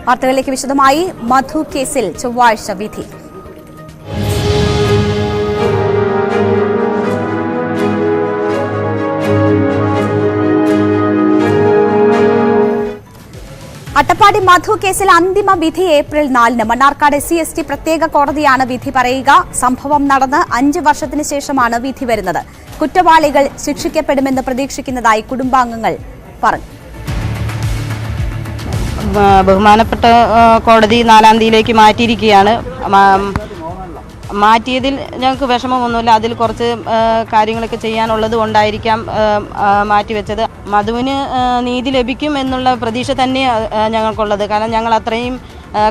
വാർത്തകളിലേക്ക് വിശദമായി. മധു കേസിൽ ചൊവ്വാഴ്ച വിധി. അട്ടപ്പാടി മധു കേസിൽ അന്തിമ വിധി ഏപ്രിൽ 4-ന്. മണ്ണാർക്കാട് SC/ST പ്രത്യേക കോടതിയാണ് വിധി പറയുക. സംഭവം നടന്ന് 5 വർഷത്തിന് ശേഷമാണ് വിധി വരുന്നത്. കുറ്റവാളികൾ ശിക്ഷിക്കപ്പെടുമെന്ന് പ്രതീക്ഷിക്കുന്നതായി കുടുംബാംഗങ്ങൾ പറഞ്ഞു. ബഹുമാനപ്പെട്ട കോടതി 4-ാം തീയതിയിലേക്ക് മാറ്റിയിരിക്കുകയാണ്. മാറ്റിയതിൽ ഞങ്ങൾക്ക് വിഷമമൊന്നുമില്ല. അതിൽ കുറച്ച് കാര്യങ്ങളൊക്കെ ചെയ്യാനുള്ളത് കൊണ്ടായിരിക്കാം മാറ്റിവെച്ചത്. മധുവിന് നീതി ലഭിക്കും എന്നുള്ള പ്രതീക്ഷ തന്നെ ഞങ്ങൾക്കുള്ളത്. കാരണം ഞങ്ങൾ അത്രയും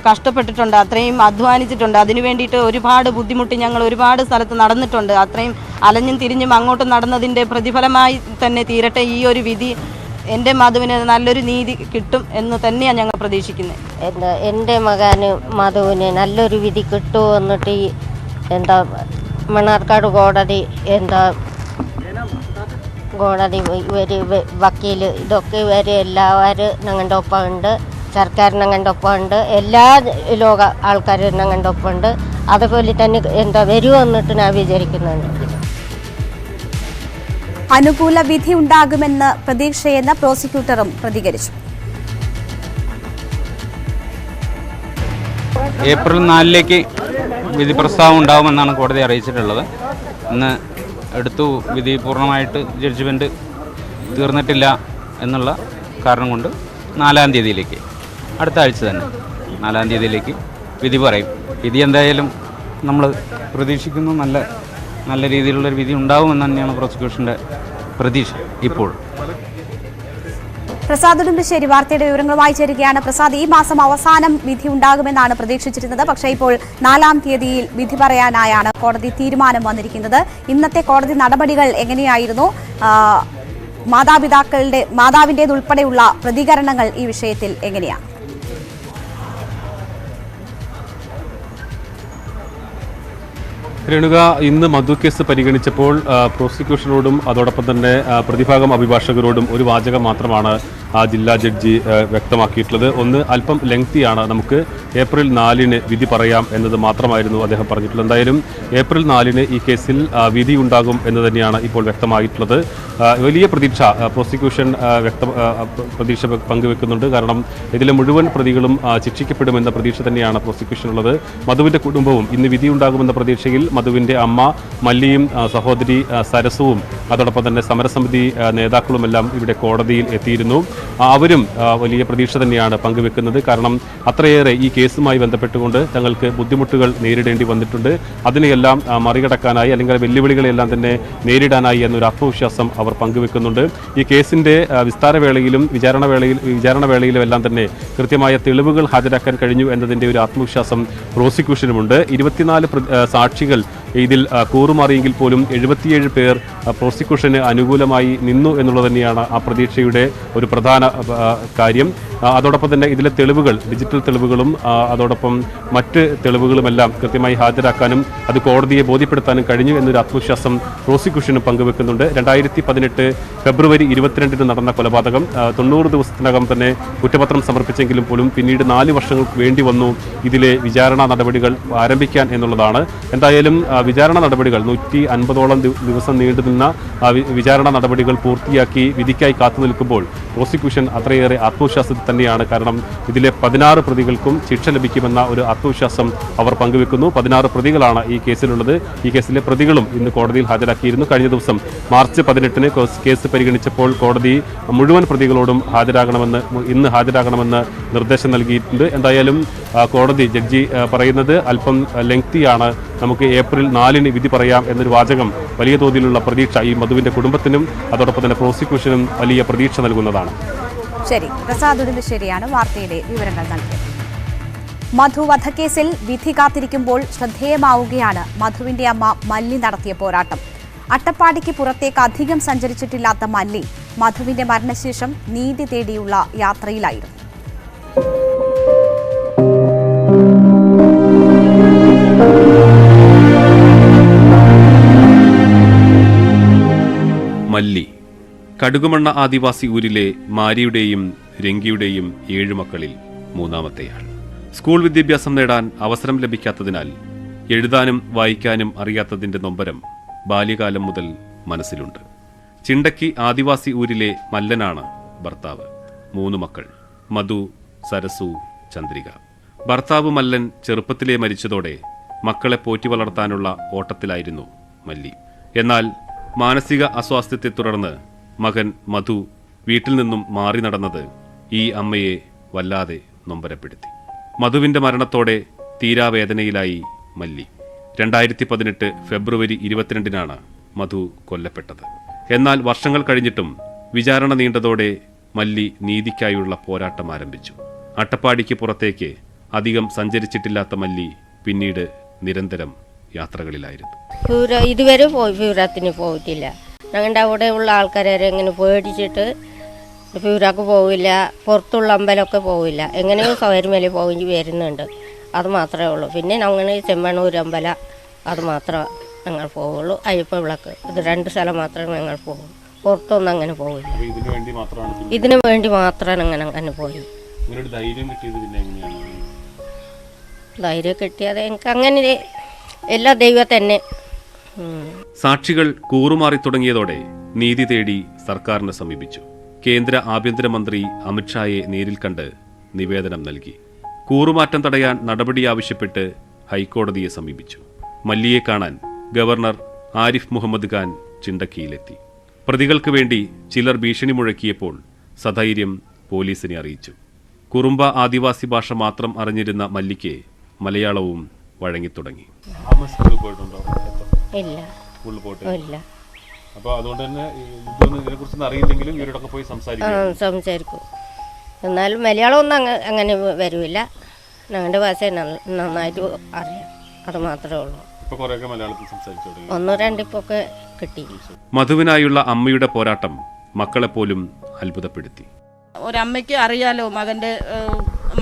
കഷ്ടപ്പെട്ടിട്ടുണ്ട്, അത്രയും അധ്വാനിച്ചിട്ടുണ്ട്. അതിനു വേണ്ടിയിട്ട് ഒരുപാട് ബുദ്ധിമുട്ടി ഞങ്ങൾ ഒരുപാട് സ്ഥലത്ത് നടന്നിട്ടുണ്ട്. അത്രയും അലഞ്ഞും തിരിഞ്ഞും അങ്ങോട്ടും നടന്നതിൻ്റെ പ്രതിഫലമായി തന്നെ തീരട്ടെ ഈ ഒരു വിധി. എൻ്റെ മധുവിന് നല്ലൊരു നീതി കിട്ടും എന്ന് തന്നെയാണ് ഞങ്ങൾ പ്രതീക്ഷിക്കുന്നത്. എൻ്റെ മകന് മധുവിന് നല്ലൊരു വിധി കിട്ടുമോ എന്നിട്ട് മണ്ണാർക്കാട് കോടതി കോടതി ഇവർ വക്കീൽ ഇതൊക്കെ ഇവർ എല്ലാവരും ഞങ്ങളുടെ ഒപ്പമുണ്ട്. സർക്കാർ ഞങ്ങളുടെ ഒപ്പമുണ്ട്. എല്ലാ ലോക ആൾക്കാരും ഞങ്ങളുടെ ഒപ്പമുണ്ട്. അതുപോലെ തന്നെ വരുമോ എന്നിട്ട് ഞാൻ വിചാരിക്കുന്നുണ്ട്. അനുകൂല വിധി ഉണ്ടാകുമെന്ന് പ്രതീക്ഷയെന്ന് പ്രോസിക്യൂട്ടറും പ്രതികരിച്ചു. ഏപ്രിൽ 4-ലേക്ക് വിധി പ്രസ്താവം ഉണ്ടാകുമെന്നാണ് കോടതി അറിയിച്ചിട്ടുള്ളത്. ഇന്ന് എടുത്തു വിധി പൂർണ്ണമായിട്ട് ജഡ്ജ്മെൻറ്റ് തീർന്നിട്ടില്ല എന്നുള്ള കാരണം കൊണ്ട് 4-ാം തീയതിയിലേക്ക്, അടുത്ത ആഴ്ച തന്നെ 4-ാം തീയതിയിലേക്ക് വിധി പറയും. വിധി എന്തായാലും നമ്മൾ പ്രതീക്ഷിക്കുന്നു നല്ല രീതിയിലുള്ളൊരു വിധി ഉണ്ടാകുമെന്ന് തന്നെയാണ് പ്രോസിക്യൂഷൻ്റെ പ്രതീക്ഷ ഇപ്പോൾ. പ്രസാദ് ഉടുമ്പശ്ശേരി വാർത്തയുടെ വിവരങ്ങളുമായി ചേരുകയാണ്. പ്രസാദ്, ഈ മാസം അവസാനം വിധി ഉണ്ടാകുമെന്നാണ് പ്രതീക്ഷിച്ചിരുന്നത്. പക്ഷേ ഇപ്പോൾ 4-ാം തീയതിയിൽ വിധി പറയാനായാണ് കോടതി തീരുമാനം വന്നിരിക്കുന്നത്. ഇന്നത്തെ കോടതി നടപടികൾ എങ്ങനെയായിരുന്നു? മാതാവിൻ്റേതുൾപ്പെടെയുള്ള പ്രതികരണങ്ങൾ ഈ വിഷയത്തിൽ എങ്ങനെയാണ്? രേണുക, ഇന്ന് മധു കേസ് പരിഗണിച്ചപ്പോൾ പ്രോസിക്യൂഷനോടും അതോടൊപ്പം തന്നെ പ്രതിഭാഗം അഭിഭാഷകരോടും ഒരു വാചകം മാത്രമാണ് ജില്ലാ ജഡ്ജി വ്യക്തമാക്കിയിട്ടുള്ളത്. ഒന്ന്, അല്പം ലെങ്തിയാണ്, നമുക്ക് ഏപ്രിൽ 4-ന് വിധി പറയാം എന്നത് മാത്രമായിരുന്നു അദ്ദേഹം പറഞ്ഞിട്ടുള്ളത്. എന്തായാലും ഏപ്രിൽ 4-ന് ഈ കേസിൽ വിധി ഉണ്ടാകും എന്ന് തന്നെയാണ് ഇപ്പോൾ വ്യക്തമായിട്ടുള്ളത്. വലിയ പ്രതീക്ഷ പ്രോസിക്യൂഷൻ പ്രതീക്ഷ പങ്കുവെക്കുന്നുണ്ട്. കാരണം ഇതിലെ മുഴുവൻ പ്രതികളും ശിക്ഷിക്കപ്പെടുമെന്ന പ്രതീക്ഷ തന്നെയാണ് പ്രോസിക്യൂഷനുള്ളത്. മധുവിൻ്റെ കുടുംബവും ഇന്ന് വിധി ഉണ്ടാകുമെന്ന പ്രതീക്ഷയിൽ മധുവിൻ്റെ അമ്മ മല്ലിയും സഹോദരി സരസുവും അതോടൊപ്പം തന്നെ സമരസമിതി നേതാക്കളുമെല്ലാം ഇവിടെ കോടതിയിൽ എത്തിയിരുന്നു. അവരും വലിയ പ്രതീക്ഷ തന്നെയാണ് പങ്കുവെക്കുന്നത്. കാരണം അത്രയേറെ ഈ കേസുമായി ബന്ധപ്പെട്ടുകൊണ്ട് തങ്ങൾക്ക് ബുദ്ധിമുട്ടുകൾ നേരിടേണ്ടി വന്നിട്ടുണ്ട്. അതിനെയെല്ലാം മറികടക്കാനായി അല്ലെങ്കിൽ വെല്ലുവിളികളെല്ലാം തന്നെ നേരിടാനായി എന്നൊരു ആത്മവിശ്വാസം അവർ പങ്കുവെക്കുന്നുണ്ട്. ഈ കേസിൻ്റെ വിസ്താരവേളയിലും വിചാരണവേളയിലും എല്ലാം തന്നെ കൃത്യമായ തെളിവുകൾ ഹാജരാക്കാൻ കഴിഞ്ഞു എന്നതിൻ്റെ ഒരു ആത്മവിശ്വാസം പ്രോസിക്യൂഷനുമുണ്ട്. 24 സാക്ഷികൾ ഇതിൽ കൂറുമാറിയെങ്കിൽ പോലും 77 പേർ പ്രോസിക്യൂഷന് അനുകൂലമായി നിന്നു എന്നുള്ളത് തന്നെയാണ് ആ പ്രതീക്ഷയുടെ ഒരു പ്രധാന കാര്യം. അതോടൊപ്പം തന്നെ ഇതിലെ തെളിവുകൾ, ഡിജിറ്റൽ തെളിവുകളും അതോടൊപ്പം മറ്റ് തെളിവുകളുമെല്ലാം കൃത്യമായി ഹാജരാക്കാനും അത് കോടതിയെ ബോധ്യപ്പെടുത്താനും കഴിഞ്ഞു എന്നൊരു ആത്മവിശ്വാസം പ്രോസിക്യൂഷന് പങ്കുവെക്കുന്നുണ്ട്. 2018 ഫെബ്രുവരി 22-ന് നടന്ന കൊലപാതകം 90 ദിവസത്തിനകം തന്നെ കുറ്റപത്രം സമർപ്പിച്ചെങ്കിലും പോലും പിന്നീട് 4 വർഷങ്ങൾക്ക് വേണ്ടി വന്നു ഇതിലെ വിചാരണാ നടപടികൾ ആരംഭിക്കാൻ എന്നുള്ളതാണ്. എന്തായാലും വിചാരണ നടപടികൾ 150ഓളം ദിവസം നീണ്ടുനിന്ന വിചാരണ നടപടികൾ പൂർത്തിയാക്കി വിധിക്കായി കാത്തു നിൽക്കുമ്പോൾ പ്രോസിക്യൂഷൻ അത്രയേറെ ആത്മവിശ്വാസത്തിൽ തന്നെയാണ്. കാരണം ഇതിലെ 16 പ്രതികൾക്കും ശിക്ഷ ലഭിക്കുമെന്ന ഒരു ആത്മവിശ്വാസം അവർ പങ്കുവെക്കുന്നു. 16 പ്രതികളാണ് ഈ കേസിലുള്ളത്. ഈ കേസിലെ പ്രതികളും ഇന്ന് കോടതിയിൽ ഹാജരാക്കിയിരുന്നു. കഴിഞ്ഞ ദിവസം മാർച്ച് 18-ന് കേസ് പരിഗണിച്ചപ്പോൾ കോടതി മുഴുവൻ പ്രതികളോടും ഇന്ന് ഹാജരാകണമെന്ന് നിർദ്ദേശം നൽകിയിട്ടുണ്ട്. എന്തായാലും കോടതി ജഡ്ജി പറയുന്നത് അല്പം ലെങ്തിയാണ്, നമുക്ക് ഏപ്രിൽ 4-ന് വിധി പറയാം എന്നൊരു വാചകം വലിയ തോതിലുള്ള പ്രതീക്ഷ ഈ മധുവിൻ്റെ കുടുംബത്തിനും അതോടൊപ്പം തന്നെ പ്രോസിക്യൂഷനും വലിയ പ്രതീക്ഷ നൽകുന്നതാണ്. ശരി, പ്രസാദ് ഉടുമ്പശ്ശേരിയാണ് വാർത്തയുടെ വിവരങ്ങൾ നൽകിയത്. മധു വധക്കേസിൽ വിധി കാത്തിരിക്കുമ്പോൾ ശ്രദ്ധേയമാവുകയാണ് മധുവിന്റെ അമ്മ മല്ലി നടത്തിയ പോരാട്ടം. അട്ടപ്പാടിക്ക് പുറത്തേക്ക് അധികം സഞ്ചരിച്ചിട്ടില്ലാത്ത മല്ലി മധുവിന്റെ മരണശേഷം നീതി തേടിയുള്ള യാത്രയിലായിരുന്നു. മല്ലി കടുകുമണ്ണ ആദിവാസി ഊരിലെ മാരിയുടെയും രംഗിയുടെയും 7 മക്കളിൽ മൂന്നാമത്തെയാൾ. സ്കൂൾ വിദ്യാഭ്യാസം നേടാൻ അവസരം ലഭിക്കാത്തതിനാൽ എഴുതാനും വായിക്കാനും അറിയാത്തതിന്റെ നൊമ്പരം ബാല്യകാലം മുതൽ മനസ്സിലുണ്ട്. ചിണ്ടക്കി ആദിവാസി ഊരിലെ മല്ലനാണ് ഭർത്താവ്. 3 മക്കൾ: മധു, സരസു, ചന്ദ്രിക. ഭർത്താവ് മല്ലൻ ചെറുപ്പത്തിലേ മരിച്ചതോടെ മക്കളെ പോറ്റി വളർത്താനുള്ള ഓട്ടത്തിലായിരുന്നു മല്ലി. എന്നാൽ മാനസിക അസ്വാസ്ഥ്യത്തെ തുടർന്ന് മകൻ മധു വീട്ടിൽ നിന്നും മാറി നടന്നത് ഈ അമ്മയെ വല്ലാതെ നൊമ്പരപ്പെടുത്തി. മധുവിന്റെ മരണത്തോടെ തീരാവേദനയിലായി മല്ലി. 2018 ഫെബ്രുവരി 22-നാണ് മധു കൊല്ലപ്പെട്ടത്. എന്നാൽ വർഷങ്ങൾ കഴിഞ്ഞിട്ടും വിചാരണ നീണ്ടതോടെ മല്ലി നീതിക്കായുള്ള പോരാട്ടം ആരംഭിച്ചു. അട്ടപ്പാടിക്ക് പുറത്തേക്ക് അധികം സഞ്ചരിച്ചിട്ടില്ലാത്ത മല്ലി പിന്നീട് നിരന്തരം യാത്രകളിലായിരുന്നു. ഇതുവരെ ഫ്യൂരത്തിന് പോയിട്ടില്ല. ഞങ്ങളുടെ അവിടെയുള്ള ആൾക്കാരെ എങ്ങനെ പേടിച്ചിട്ട് ഫ്യൂരാക്ക് പോവില്ല, പുറത്തുള്ള അമ്പലമൊക്കെ പോവില്ല. എങ്ങനെയോ ശബരിമല പോയി വരുന്നുണ്ട്, അത് മാത്രമേ ഉള്ളൂ. പിന്നെ ഞങ്ങൾ ചെമ്മണ്ണൂർ അമ്പലം അത് മാത്രമേ ഞങ്ങൾ പോവുള്ളൂ. അയ്യപ്പ വിളക്ക്, ഇത് 2 സ്ഥലം മാത്രമേ ഞങ്ങൾ പോകുള്ളൂ. പുറത്തൊന്നും അങ്ങനെ പോവില്ല. ഇതിനു വേണ്ടി മാത്രം അങ്ങനെ പോയി. ധൈര്യം കിട്ടിയത് എനിക്ക് അങ്ങനെ എല്ലാ ദൈവം തന്നെ. സാക്ഷികൾ കൂറുമാറി തുടങ്ങിയതോടെ നീതി തേടി സർക്കാരിനെ സമീപിച്ചു. കേന്ദ്ര ആഭ്യന്തരമന്ത്രി അമിത്ഷായെ നേരിൽ കണ്ട് നിവേദനം നൽകി. കൂറുമാറ്റം തടയാൻ നടപടി ആവശ്യപ്പെട്ട് ഹൈക്കോടതിയെ സമീപിച്ചു. മല്ലിയെ കാണാൻ ഗവർണർ ആരിഫ് മുഹമ്മദ് ഖാൻ ചിണ്ടക്കിയിലെത്തി. പ്രതികൾക്ക് വേണ്ടി ചിലർ ഭീഷണി മുഴക്കിയപ്പോൾ സധൈര്യം പോലീസിനെ അറിയിച്ചു. കുറുമ്പ ആദിവാസി ഭാഷ മാത്രം അറിഞ്ഞിരുന്ന മല്ലിക്ക് മലയാളവും വഴങ്ങിത്തുടങ്ങി. സംസാരിക്കും, എന്നാലും മലയാളം ഒന്നും അങ്ങനെ വരില്ല. ഞങ്ങളുടെ ഭാഷ നന്നായിട്ട് അറിയാം, അത് മാത്രമേ ഉള്ളൂ. 1-2 ഇപ്പൊക്കെ കിട്ടി. മധുവിനായുള്ള അമ്മയുടെ പോരാട്ടം മക്കളെപ്പോലും അത്ഭുതപ്പെടുത്തി. ഒരമ്മയ്ക്ക് അറിയാലോ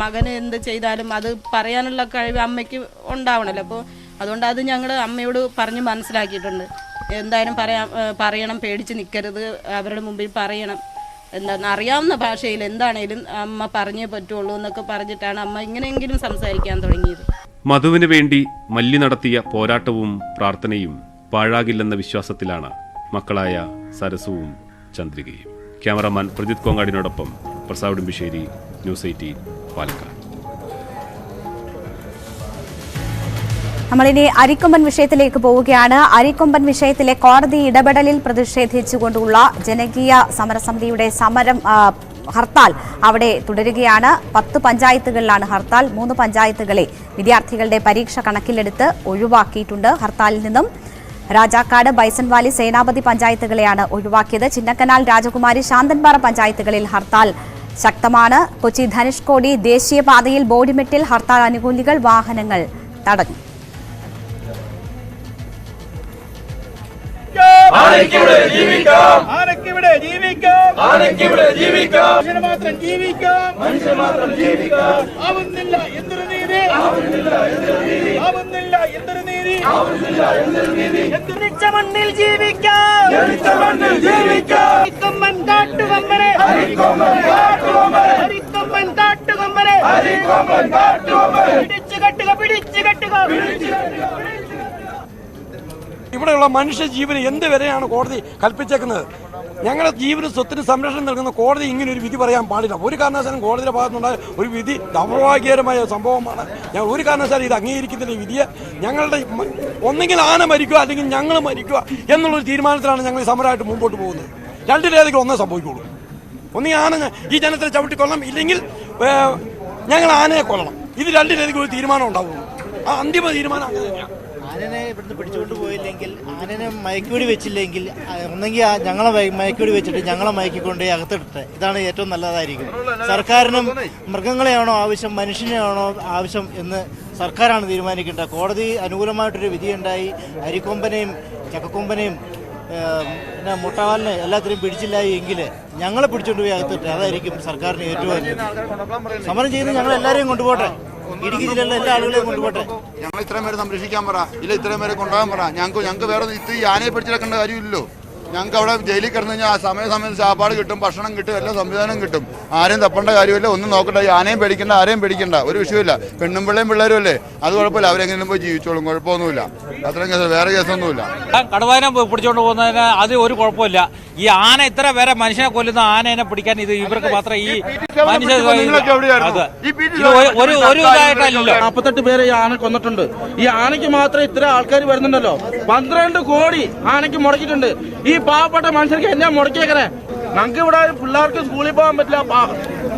മകന് എന്ത് ചെയ്താലും അത് പറയാനുള്ള കഴിവ് അമ്മയ്ക്ക് ഉണ്ടാവണല്ലോ. അപ്പോൾ അതുകൊണ്ട് അത് ഞങ്ങൾ അമ്മയോട് പറഞ്ഞ് മനസ്സിലാക്കിയിട്ടുണ്ട്. എന്തായാലും പറയണം, പേടിച്ച് നിൽക്കരുത്, അവരുടെ മുമ്പിൽ പറയണം. എന്താണെന്ന് അറിയാവുന്ന ഭാഷയിൽ എന്താണേലും അമ്മ പറഞ്ഞേ പറ്റുള്ളൂ എന്നൊക്കെ പറഞ്ഞിട്ടാണ് അമ്മ ഇങ്ങനെയെങ്കിലും സംസാരിക്കാൻ തുടങ്ങിയത്. മധുവിന് വേണ്ടി മല്ലി നടത്തിയ പോരാട്ടവും പ്രാർത്ഥനയും പാഴാകില്ലെന്ന വിശ്വാസത്തിലാണ് മക്കളായ സരസുവും ചന്ദ്രികയും. ക്യാമറാമാൻ പ്രജിത് കോങ്ങാടിനോടൊപ്പം പ്രസാദ് ഉടുമ്പിശ്ശേരി, ന്യൂസ് 18 പാലക്കാട്. നമ്മളിനി അരിക്കൊമ്പൻ വിഷയത്തിലേക്ക് പോവുകയാണ്. അരിക്കൊമ്പൻ വിഷയത്തിലെ കോടതി ഇടപെടലിൽ പ്രതിഷേധിച്ചുകൊണ്ടുള്ള ജനകീയ സമരസമിതിയുടെ ഹർത്താൽ അവിടെ തുടരുകയാണ്. 10 പഞ്ചായത്തുകളിലാണ് ഹർത്താൽ. 3 പഞ്ചായത്തുകളെ വിദ്യാർത്ഥികളുടെ പരീക്ഷ കണക്കിലെടുത്ത് ഒഴിവാക്കിയിട്ടുണ്ട്. ഹർത്താലിൽ നിന്നും രാജാക്കാട്, ബൈസൺവാലി, സേനാപതി പഞ്ചായത്തുകളെയാണ് ഒഴിവാക്കിയത്. ചിന്നക്കനാൽ, രാജകുമാരി, ശാന്തൻപാറ പഞ്ചായത്തുകളിൽ ഹർത്താൽ ശക്തമാണ്. കൊച്ചി ധനുഷ്കോടി ദേശീയപാതയിൽ ബോഡിമെട്ടിൽ ഹർത്താൽ അനുകൂലികൾ വാഹനങ്ങൾ തടഞ്ഞു. ഇവിടെയുള്ള മനുഷ്യ ജീവന് എന്ത് വരെയാണ് കോടതി കൽപ്പിച്ചേക്കുന്നത്? ഞങ്ങളുടെ ജീവന സ്വത്തിന് സംരക്ഷണം നൽകുന്ന കോടതി ഇങ്ങനെ ഒരു വിധി പറയാൻ പാടില്ല. ഒരു കാരണവശാലും കോടതിയുടെ ഭാഗത്തുനിന്നുണ്ടായ ഒരു വിധി ദൗർഭാഗ്യകരമായ സംഭവമാണ്. ഞങ്ങൾ ഒരു കാരണവശാലും ഇത് അംഗീകരിക്കുന്നില്ല. ഈ വിധിയെ ഞങ്ങളുടെ ഒന്നെങ്കിൽ ആന മരിക്കുക അല്ലെങ്കിൽ ഞങ്ങൾ മരിക്കുക എന്നുള്ളൊരു തീരുമാനത്തിലാണ് ഞങ്ങൾ സമരമായിട്ട് മുമ്പോട്ട് പോകുന്നത്. രണ്ടിലേതെങ്കിലും ഒന്നേ സംഭവിക്കുള്ളൂ. ഒന്നീ ആന ഈ ജനത്തെ ചവിട്ടിക്കൊള്ളണം, ഇല്ലെങ്കിൽ ഞങ്ങൾ ആനയെ കൊല്ലണം. ഇത് രണ്ടിലേതെങ്കിലും ഒരു തീരുമാനം ഉണ്ടാവുള്ളൂ. ആ അന്തിമ തീരുമാനം അങ്ങനെ തന്നെയാണ്. ആനനെ ഇവിടുന്ന് പിടിച്ചുകൊണ്ട് പോയില്ലെങ്കിൽ, ആനനെ മയക്കുവെടി വെച്ചില്ലെങ്കിൽ, ഒന്നെങ്കിൽ ഞങ്ങളെ മയക്കുവെടി വെച്ചിട്ട് ഞങ്ങളെ മയക്കിക്കൊണ്ട് അകത്തിട്ടെ, ഇതാണ് ഏറ്റവും നല്ലതായിരിക്കും. സർക്കാരിനും മൃഗങ്ങളെയാണോ ആവശ്യം, മനുഷ്യനെയാണോ ആവശ്യം എന്ന് സർക്കാരാണ് തീരുമാനിക്കേണ്ടത്. കോടതി അനുകൂലമായിട്ടൊരു വിധിയുണ്ടായി. അരിക്കൊമ്പനെയും ചക്കക്കൊമ്പനെയും പിന്നെ മുട്ടവാലിനെ എല്ലാത്തിനും പിടിച്ചില്ല എങ്കിൽ ഞങ്ങളെ പിടിച്ചുകൊണ്ട് പോയി അകത്തിട്ടെ, അതായിരിക്കും സർക്കാരിന് ഏറ്റവും സമരം ചെയ്യുന്നത്. ഞങ്ങൾ എല്ലാവരെയും കൊണ്ടുപോട്ടെ, ഇടുക്കി ജില്ലയിലെ എല്ലാ ആളുകളെയും കൊണ്ടുപോട്ടെ. ഞങ്ങൾ ഇത്രയും പേരെ സംരക്ഷിക്കാൻ പറ, ഇല്ല ഇത്രയും പേരെ കൊണ്ടുപോകാൻ പറ. ഞങ്ങൾക്ക് വേറെ ഈ ആനയെ പിടിച്ചെടുക്കേണ്ട കാര്യമില്ലല്ലോ. ഞങ്ങൾക്ക് അവിടെ ജയിലിൽ കിടന്നു കഴിഞ്ഞാൽ ആ സമയത്ത് സാപ്പാട് കിട്ടും, ഭക്ഷണം കിട്ടും, എല്ലാ സംവിധാനം കിട്ടും. ആരെയും തപ്പേണ്ട കാര്യമില്ല, ഒന്നും നോക്കണ്ട. ഈ ആനയും പേടിക്കണ്ട, ആരെയും പേടിക്കണ്ട, ഒരു വിഷയമില്ല. പെണ്ണും പിള്ളേരും അല്ലേ, അത് കുഴപ്പമില്ല. അവരെങ്ങനെയും പോയി ജീവിച്ചോളും, കുഴപ്പമൊന്നുമില്ല. അത്രയും കേസ്, വേറെ കേസൊന്നുമില്ല. കടുവാനെ പിടിച്ചോണ്ട് പോകുന്നതിന് അത് ഒരു കുഴപ്പമില്ല. ഈ ആന ഇത്ര പേരെ മനുഷ്യനെ കൊല്ലുന്ന ആനേനെ പിടിക്കാൻ ഇത് ഇവർക്ക് മാത്രം ഈ മനുഷ്യ ഒരു ഇതായിട്ടല്ലോ. 48 പേരെ ഈ ആന കൊന്നിട്ടുണ്ട്. ഈ ആനയ്ക്ക് മാത്രം ഇത്ര ആൾക്കാർ വരുന്നുണ്ടല്ലോ. 12 കോടി ആനയ്ക്ക് മുടക്കിയിട്ടുണ്ട്. ഈ പാവപ്പെട്ട മനുഷ്യർക്ക് എന്നാ മുടക്കിയേക്കണേ? ഞങ്ങൾക്ക് ഇവിടെ പിള്ളേർക്ക് സ്കൂളിൽ പോകാൻ പറ്റില്ല,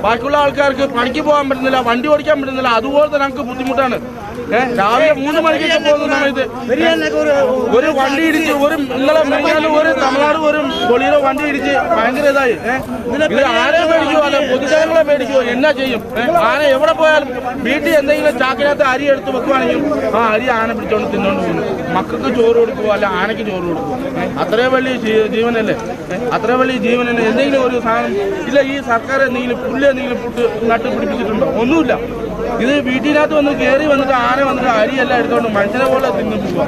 ബാക്കിയുള്ള ആൾക്കാർക്ക് പണിക്ക് പോകാൻ പറ്റുന്നില്ല, വണ്ടി ഓടിക്കാൻ പറ്റുന്നില്ല. അതുപോലെ ഞങ്ങൾക്ക് ബുദ്ധിമുട്ടാണ്. രാവിലെ 3 മണിക്കൊക്കെ പോകുന്ന സമയത്ത് ഒരു വണ്ടി ഇടിച്ച്, ഇന്നലെ മെരിഞ്ഞാലും ഒരു തമിഴ്നാട് ഒരു ബൊളീറോ വണ്ടി ഇടിച്ച് ഭയങ്കര ഇതായി. ഇത് ആനയെ പേടിക്കുവോ അല്ല പൊതുജനങ്ങളെ പേടിക്കുവോ? എന്നാ ചെയ്യും? ആന എവിടെ പോയാലും വീട്ടിൽ എന്തെങ്കിലും ചാക്കിനകത്ത് അരി എടുത്ത് വെക്കുവാണെങ്കിൽ ആ അരി ആന പിടിച്ചോണ്ട് തിന്നോണ്ട് പോകുന്നു. മക്കൾക്ക് ചോറ് കൊടുക്കുവോ അല്ല ആനയ്ക്ക് ചോറ് കൊടുക്കുവോ? അത്രയും വലിയ ജീവനല്ലേ, അത്രയും വലിയ ജീവനല്ലേ. എന്തെങ്കിലും ഒരു സാധനം ഇല്ല. ഈ സർക്കാർ എന്തെങ്കിലും പുല്ല് എന്തെങ്കിലും നട്ട് പിടിപ്പിച്ചിട്ടുണ്ടോ? ഒന്നുമില്ല. ഇത് വീട്ടിനകത്ത് വന്ന് കയറി വന്നിട്ട് ആന വന്നിട്ട് അരിയെല്ലാം എടുത്തോണ്ട് മനുഷ്യനെ പോലെ തിന്നു പോവാ.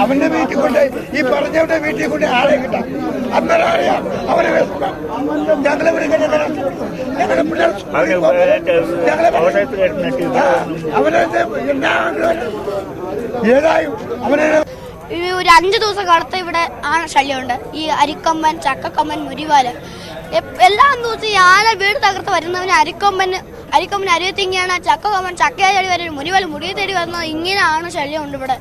അവന്റെ വീട്ടിൽ കൊണ്ട് ഈ പറഞ്ഞവന്റെ വീട്ടിൽ കൊണ്ട് ആളെ കിട്ടാം. അന്നേരം അറിയാം അവനെ ഞങ്ങളെ ഏതായും അവനെ ഒരു 5 ദിവസം കാലത്ത് ഇവിടെ ആന ശല്യമുണ്ട്. ഈ അരിക്കൊമ്പൻ, ചക്കക്കൊമ്പൻ, മുരിവാല് എല്ലാ ദിവസവും ഈ ആന വീട് തകർത്ത് വരുന്നവന് അരിക്കൊമ്പൻ അരിയെ തിങ്ങിയാണ്, ചക്കക്കൊമ്പൻ ചക്കയെ തേടി വരും, മുരിവാല് മുടിയെ തേടി വരുന്നത്. ഇങ്ങനെയാണ് ശല്യമുണ്ട് ഇവിടെ.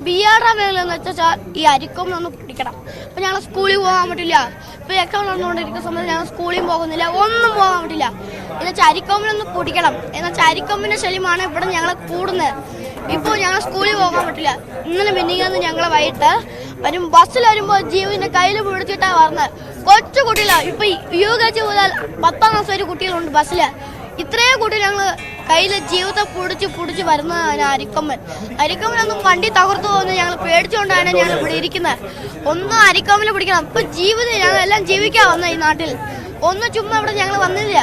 ബിആർആർ മേലെന്ന് വെച്ചാൽ ഈ അരിക്കൊമ്പനൊന്ന് പിടിക്കണം. ഇപ്പം ഞങ്ങൾ സ്കൂളിൽ പോകാൻ പറ്റില്ല. ഇപ്പം എക്സാം നടന്നുകൊണ്ടിരിക്കുന്ന സമയത്ത് ഞങ്ങൾ സ്കൂളിൽ പോകുന്നില്ല, ഒന്നും പോകാൻ പറ്റില്ല. എന്നുവെച്ചാൽ അരിക്കൊമ്പനൊന്ന് പിടിക്കണം. എന്നുവെച്ചാൽ അരിക്കൊമ്പൻ്റെ ശല്യമാണ് ഇവിടെ ഞങ്ങൾ കൂടുന്നത്. ഇപ്പോൾ ഞങ്ങൾ സ്കൂളിൽ പോകാൻ പറ്റില്ല. ഇന്നലെ മിനിങ്ങാന്ന് ഞങ്ങൾ വൈകിട്ട് വരും ബസ്സിൽ വരുമ്പോൾ ജീവന്റെ കയ്യിൽ പിടിച്ചിട്ടാണ് പറഞ്ഞത്. കൊച്ചു കുട്ടികളാണ്. ഇപ്പം UKG മുതൽ 10ാം ക്ലാസ് വരെ കുട്ടികളുണ്ട് ബസ്സിൽ. ഇത്രയും കുട്ടികൾ ഞങ്ങൾ കയ്യിൽ ജീവിതത്തെ പൊടിച്ച് വരുന്നതാണ് അരിക്കൊമ്പനൊന്നും വണ്ടി തകർത്തു പോകുന്നത് ഞങ്ങൾ പേടിച്ചുകൊണ്ടാണ് ഞങ്ങൾ ഇവിടെ ഇരിക്കുന്നത്. ഒന്നും അരിക്കൊമ്പനെ പിടിക്കണം. ഇപ്പം ജീവിതം ഞങ്ങളെല്ലാം ജീവിക്കാൻ വന്ന ഈ നാട്ടിൽ. ഒന്നും ചുമ്മാ ഇവിടെ ഞങ്ങൾ വന്നില്ല,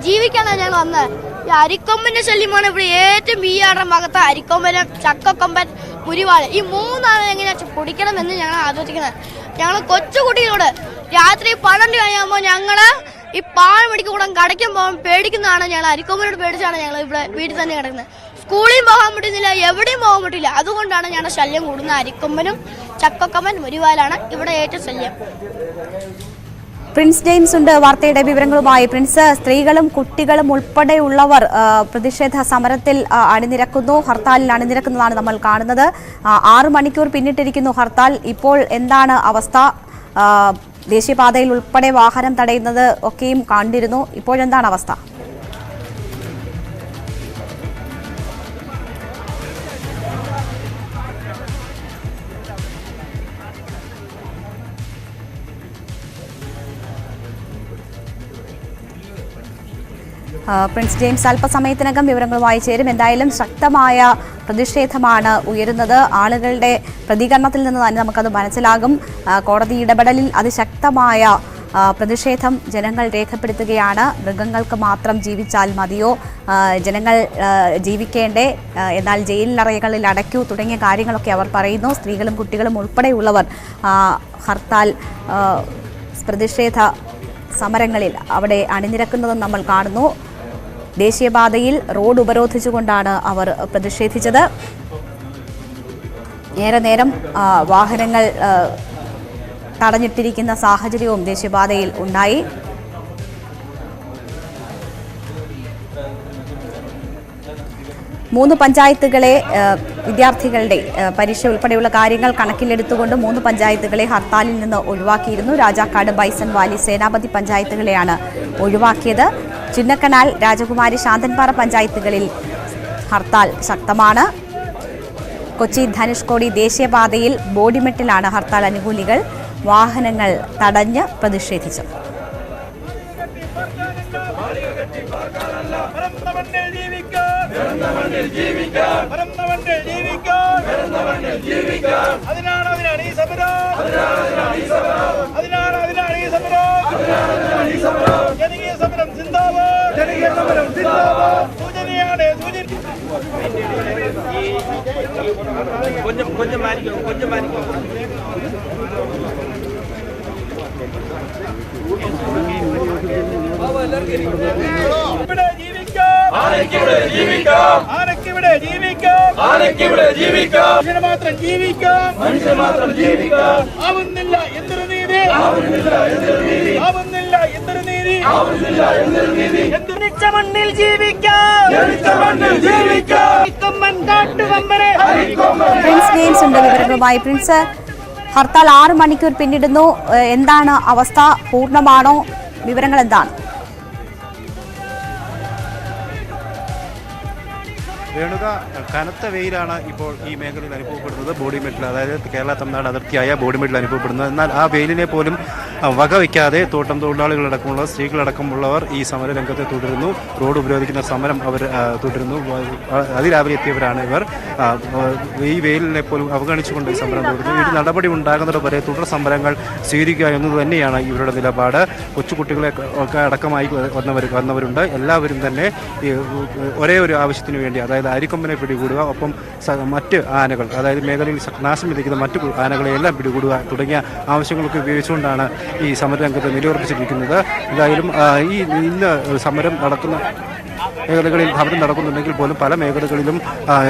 ജീവിക്കാനാണ് ഞങ്ങൾ വന്നത്. ഈ അരിക്കൊമ്പന്റെ ശല്യമാണ് ഇവിടെ ഏറ്റവും ബിആറുടെ ഭാഗത്ത്. അരിക്കൊമ്പനും ചക്കക്കൊമ്പൻ, മുരിവാള് ഈ 3 ആളെ എങ്ങനെയാ പൊടിക്കണമെന്ന് ഞങ്ങൾ ആലോചിക്കുന്നത്. ഞങ്ങൾ കൊച്ചുകുട്ടികളോട് രാത്രി 12 കഴിയുമ്പോൾ ഞങ്ങള് ഈ പാൽ മേടിക്കൂടാൻ കടയ്ക്കും പോകാൻ പേടിക്കുന്നതാണ്. ഞങ്ങൾ അരിക്കൊമ്പനോട് പേടിച്ചാണ് ഞങ്ങൾ ഇവിടെ വീട്ടിൽ തന്നെ കിടക്കുന്നത്. സ്കൂളിൽ പോകാൻ പറ്റുന്നില്ല, എവിടെയും പോകാൻ പറ്റില്ല. അതുകൊണ്ടാണ് ഞങ്ങളുടെ ശല്യം കൂടുന്നത്. അരിക്കൊമ്പനും ചക്കക്കൊമ്പൻ, മുരിവാലാണ് ഇവിടെ ഏറ്റവും ശല്യം. പ്രിൻസ് ജെയിംസ് ഉണ്ട് വാർത്തയുടെ വിവരങ്ങളുമായി. പ്രിൻസ്, സ്ത്രീകളും കുട്ടികളും ഉൾപ്പെടെയുള്ളവർ പ്രതിഷേധ സമരത്തിൽ അണിനിരക്കുന്നു, ഹർത്താലിൽ അണിനിരക്കുന്നതാണ് നമ്മൾ കാണുന്നത്. 6 മണിക്കൂർ പിന്നിട്ടിരിക്കുന്നു ഹർത്താൽ. ഇപ്പോൾ എന്താണ് അവസ്ഥ? ദേശീയപാതയിൽ ഉൾപ്പെടെ വാഹനം തടയുന്നത് ഒക്കെയും കണ്ടിരുന്നു. ഇപ്പോഴെന്താണ് അവസ്ഥ? പ്രിൻസ് ജെയിംസ് അല്പസമയത്തിനകം വിവരങ്ങളുമായി ചേരും. എന്തായാലും ശക്തമായ പ്രതിഷേധമാണ് ഉയരുന്നത്. ആളുകളുടെ പ്രതികരണത്തിൽ നിന്ന് തന്നെ നമുക്കത് മനസ്സിലാകും. കോടതി ഇടപെടലിൽ അതിശക്തമായ പ്രതിഷേധം ജനങ്ങൾ രേഖപ്പെടുത്തുകയാണ്. മൃഗങ്ങൾക്ക് മാത്രം ജീവിച്ചാൽ മതിയോ, ജനങ്ങൾ ജീവിക്കേണ്ടേ, എന്നാൽ ജയിലിലറകളിൽ അടയ്ക്കൂ തുടങ്ങിയ കാര്യങ്ങളൊക്കെ അവർ പറയുന്നു. സ്ത്രീകളും കുട്ടികളും ഉൾപ്പെടെയുള്ളവർ ഹർത്താൽ പ്രതിഷേധ സമരങ്ങളിൽ അവിടെ അണിനിരക്കുന്നതും നമ്മൾ കാണുന്നു. ദേശീയപാതയിൽ റോഡ് ഉപരോധിച്ചുകൊണ്ടാണ് അവർ പ്രതിഷേധിച്ചത്. ഏറെ നേരം വാഹനങ്ങൾ തടഞ്ഞിട്ടിരിക്കുന്ന സാഹചര്യവും ദേശീയപാതയിൽ ഉണ്ടായി. മൂന്ന് പഞ്ചായത്തുകളെ വിദ്യാർത്ഥികളുടെ പരീക്ഷ ഉൾപ്പെടെയുള്ള കാര്യങ്ങൾ കണക്കിലെടുത്തുകൊണ്ട് 3 പഞ്ചായത്തുകളെ ഹർത്താലിൽ നിന്ന് ഒഴിവാക്കിയിരുന്നു. രാജാക്കാട്, ബൈസൺ വാലി, സേനാപതി പഞ്ചായത്തുകളെയാണ് ഒഴിവാക്കിയത്. ചിന്നക്കനാൽ, രാജകുമാരി, ശാന്തൻപാറ പഞ്ചായത്തുകളിൽ ഹർത്താൽ ശക്തമാണ്. കൊച്ചി ധനുഷ്കോടി ദേശീയപാതയിൽ ബോഡിമെട്ടിലാണ് ഹർത്താൽ അനുകൂലികൾ വാഹനങ്ങൾ തടഞ്ഞ് പ്രതിഷേധിച്ചത്. മണ്ണിൽ ജീവിക്കാം. പ്രിൻസ് ജെയിംസ് ഉണ്ട് വിവരങ്ങളുമായി. പ്രിൻസ്, ഹർത്താൽ 6 മണിക്കൂർ പിന്നിടുന്നു. എന്താണ് അവസ്ഥ? പൂർണ്ണമാണോ? വിവരങ്ങൾ എന്താണ്? രേണുക, കനത്ത വെയിലാണ് ഇപ്പോൾ ഈ മേഖലയിൽ അനുഭവപ്പെടുന്നത്. ബോഡിമെട്ടിൽ, അതായത് കേരള തമിഴ്നാട് അതിർത്തിയായ ബോഡിമെട്ടിൽ അനുഭവപ്പെടുന്നത്. എന്നാൽ ആ വെയിലിനെ പോലും വകവയ്ക്കാതെ തോട്ടം തൊഴിലാളികളടക്കമുള്ള സ്ത്രീകളടക്കമുള്ളവർ ഈ സമര രംഗത്തെ തുടരുന്നു. റോഡ് ഉപരോധിക്കുന്ന സമരം അവർ തുടരുന്നു. അതിരാവിലെ എത്തിയവരാണ് ഇവർ. ഈ വെയിലിനെ പോലും അവഗണിച്ചുകൊണ്ട് ഈ സമരം തുടരുന്നു. ഒരു നടപടി ഉണ്ടാകുന്നത് വരെ തുടർ സമരങ്ങൾ സ്വീകരിക്കുക എന്നത് തന്നെയാണ് ഇവരുടെ നിലപാട്. കൊച്ചുകുട്ടികളെ ഒക്കെ അടക്കമായി വന്നവരുണ്ട്. എല്ലാവരും തന്നെ ഒരേ ഒരു ആവശ്യത്തിന് വേണ്ടി, അതായത് അരിക്കൊമ്പനെ പിടികൂടുക, ഒപ്പം മറ്റ് ആനകൾ, അതായത് മേഖലയിൽ നാശം വിധിക്കുന്ന മറ്റു ആനകളെ എല്ലാം പിടികൂടുക തുടങ്ങിയ ആവശ്യങ്ങളൊക്കെ ഉപയോഗിച്ചുകൊണ്ടാണ് ഈ സമരരംഗത്ത് നിലയുറപ്പിച്ചിരിക്കുന്നത്. എന്തായാലും ഇന്ന് സമരം നടക്കുന്ന മേഖലകളിൽ സമരം നടക്കുന്നുണ്ടെങ്കിൽ പോലും പല മേഖലകളിലും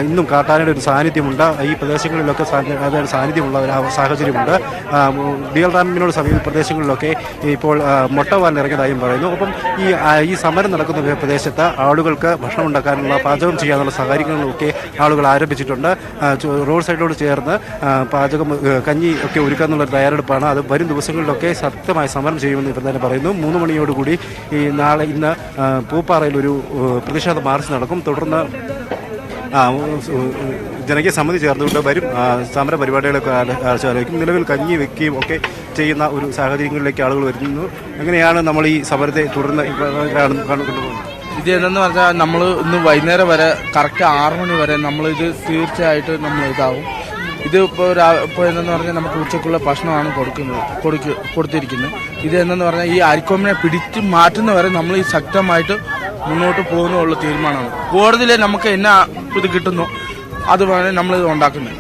ഇന്നും കാട്ടാനയുടെ ഒരു സാന്നിധ്യമുണ്ട്. ഈ പ്രദേശങ്ങളിലൊക്കെ അതായത് സാന്നിധ്യമുള്ള ഒരു സാഹചര്യമുണ്ട്. ബിയൽ ഡാമിനോട് സമീപ പ്രദേശങ്ങളിലൊക്കെ ഇപ്പോൾ മൊട്ടവാൽ ഇറങ്ങിയതായും പറയുന്നു. ഒപ്പം ഈ സമരം നടക്കുന്ന പ്രദേശത്ത് ആളുകൾക്ക് ഭക്ഷണം ഉണ്ടാക്കാനുള്ള, പാചകം ചെയ്യാനുള്ള സൗകര്യങ്ങളൊക്കെ ആളുകൾ ആരംഭിച്ചിട്ടുണ്ട്. റോഡ് സൈഡിലോട് ചേർന്ന് പാചകം, കഞ്ഞി ഒക്കെ ഒരുക്കാനുള്ളൊരു തയ്യാറെടുപ്പാണ്. അത് വരും ദിവസങ്ങളിലൊക്കെ ശക്തമായി സമരം ചെയ്യുമെന്ന് ഇവർ തന്നെ പറയുന്നു. 3 മണിയോടുകൂടി ഇന്ന് പൂപ്പാറയിൽ ഒരു പ്രതിഷേധ മാർച്ച് നടക്കും. തുടർന്ന് ജനകീയ സമിതി ചേർന്നുകൊണ്ട് വരും സമര പരിപാടികളൊക്കെ ആലോചിക്കും. നിലവിൽ കഞ്ഞി വെക്കുകയും ഒക്കെ ചെയ്യുന്ന ഒരു സാഹചര്യങ്ങളിലേക്ക് ആളുകൾ വരുന്നു. എങ്ങനെയാണ് നമ്മൾ ഈ സമരത്തെ തുടർന്ന് കൊണ്ടുപോകുന്നത്? ഇത് എന്തെന്ന് പറഞ്ഞാൽ നമ്മൾ ഇന്ന് വൈകുന്നേരം വരെ കറക്റ്റ് 6 മണി വരെ നമ്മളിത് തീർച്ചയായിട്ടും നമ്മൾ ഇതാവും. ഇത് ഇപ്പോൾ എന്തെന്ന് പറഞ്ഞാൽ നമുക്ക് ഉച്ചക്കുള്ള ഭക്ഷണമാണ് കൊടുത്തിരിക്കുന്നത്. ഇത് എന്തെന്ന് പറഞ്ഞാൽ ഈ അരിക്കൊമ്പിനെ പിടിച്ച് മാറ്റുന്നവരെ നമ്മൾ ഈ ശക്തമായിട്ട് മുന്നോട്ട് പോകുന്നുള്ള തീരുമാനമാണ്. കോടതിയിൽ നമുക്ക് എന്നാ ഇത് കിട്ടുന്നു അതുമാണ് നമ്മളിത് ഉണ്ടാക്കുന്നത്.